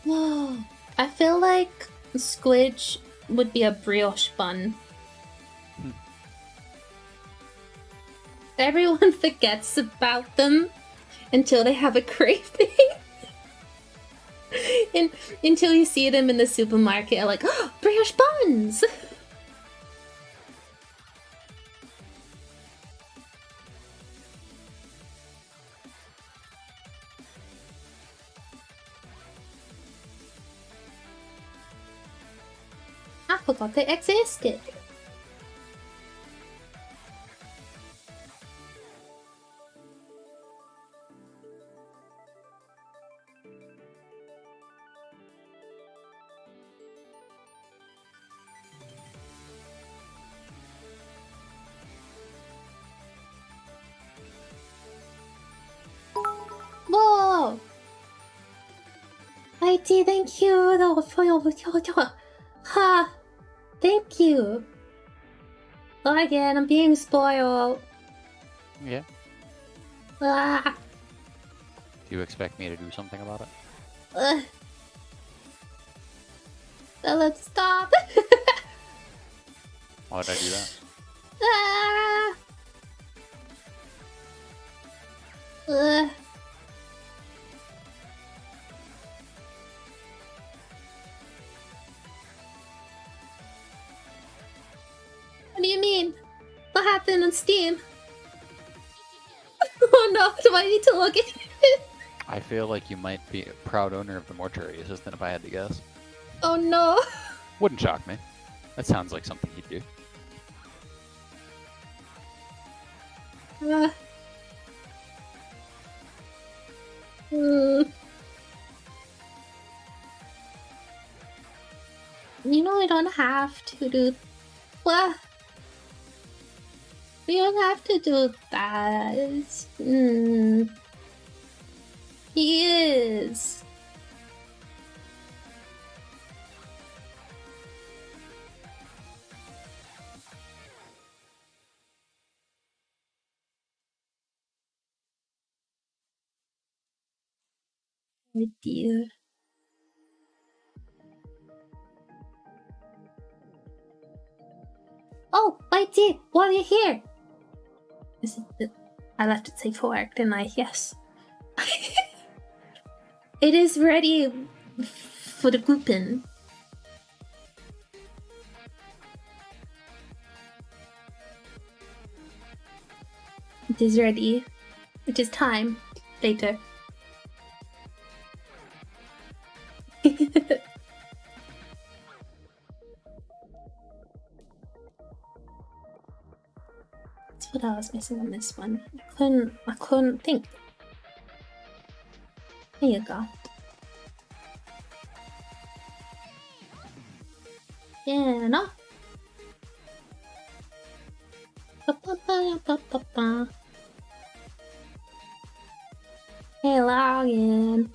Whoa. I feel like squidge would be a brioche bun. Everyone forgets about them until they have a craving. And until you see them in the supermarket, like, oh, brioche buns! I forgot they existed. Whoa! IT, thank you though for your ha. Thank you. Again, I'm being spoiled.
Yeah.
Ah.
Do you expect me to do something about it?
Let's stop.
Why would I do that?
Ah. What do you mean? What happened on Steam? Oh no, do I need to look at it?
I feel like you might be a proud owner of the mortuary assistant if I had to guess.
Oh no.
Wouldn't shock me. That sounds like something he'd do. You know, we don't have to do. What? We don't have to do that.
He is. Oh dear. Oh, my dear, while you're here. Is it? I left it safe for work, didn't I? Yes. It is ready for the grouping. It is ready. It is time. Later. That's what I was missing on this one. I couldn't think. There you go. Yeah, no. Hey, login.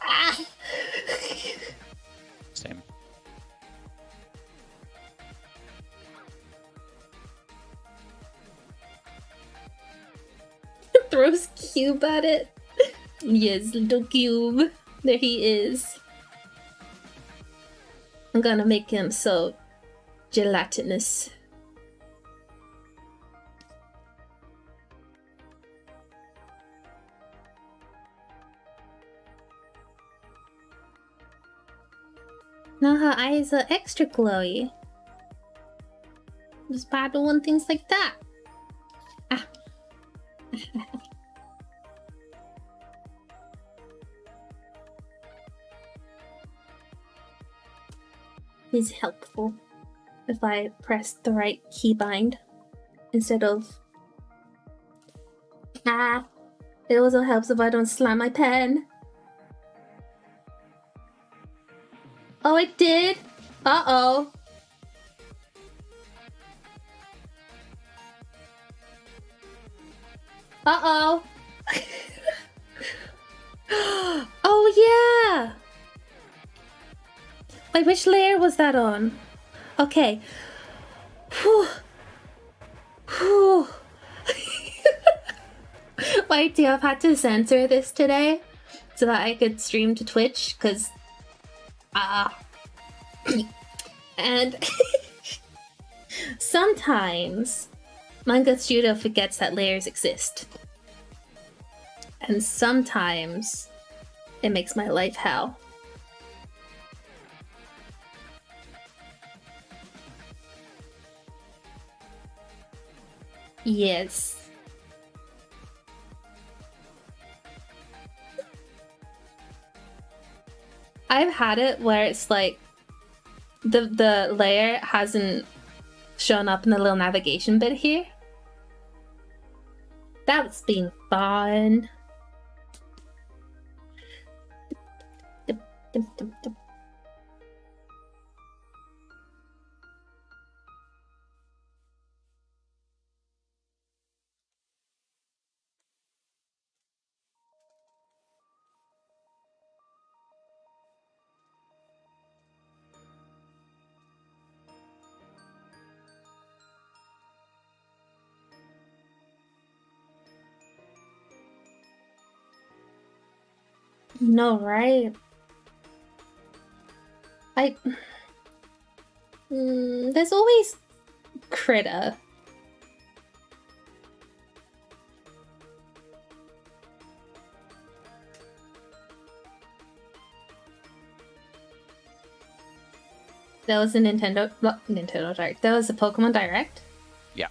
Ah.
Same.
Throws cube at it. Yes, little cube. There he is. I'm gonna make him so gelatinous. Now her eyes are extra glowy. Just by doing things like that. Ah. Is helpful if I press the right keybind instead of. Ah. It also helps if I don't slam my pen. Oh, it did? Uh-oh. Uh-oh. Oh, yeah. Wait, which layer was that on? Okay. Whew. Whew. Wait, do I've had to censor this today so that I could stream to Twitch? Because... and... sometimes Manga Studio forgets that layers exist. And sometimes it makes my life hell. Yes. I've had it where it's like the layer hasn't shown up in the little navigation bit here. That's been fun. No, right? There's always Critter. That was a Nintendo Direct. That was a Pokemon Direct?
Yeah.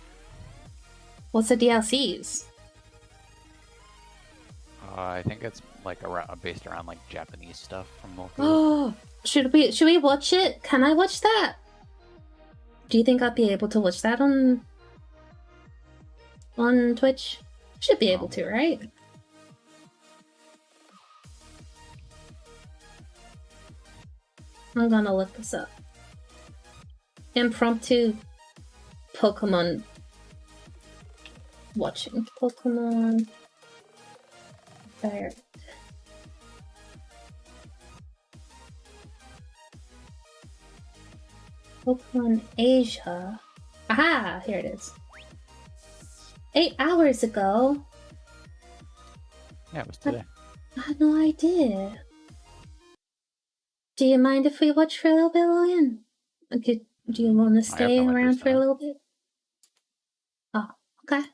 What's the DLCs?
I think it's like based around like Japanese stuff from local.
Oh, should we watch it? Can I watch that? Do you think I'll be able to watch that on Twitch? Should be able to, right? I'm gonna look this up. Impromptu Pokemon watching. Pokemon Alright. Pokemon Asia. Aha! Here it is. 8 hours ago?
Yeah, it was today.
I had no idea. Do you mind if we watch for a little bit, Logan? Okay, do you want to stay
no
around
interest
for
in
a
it.
little bit? Oh, okay.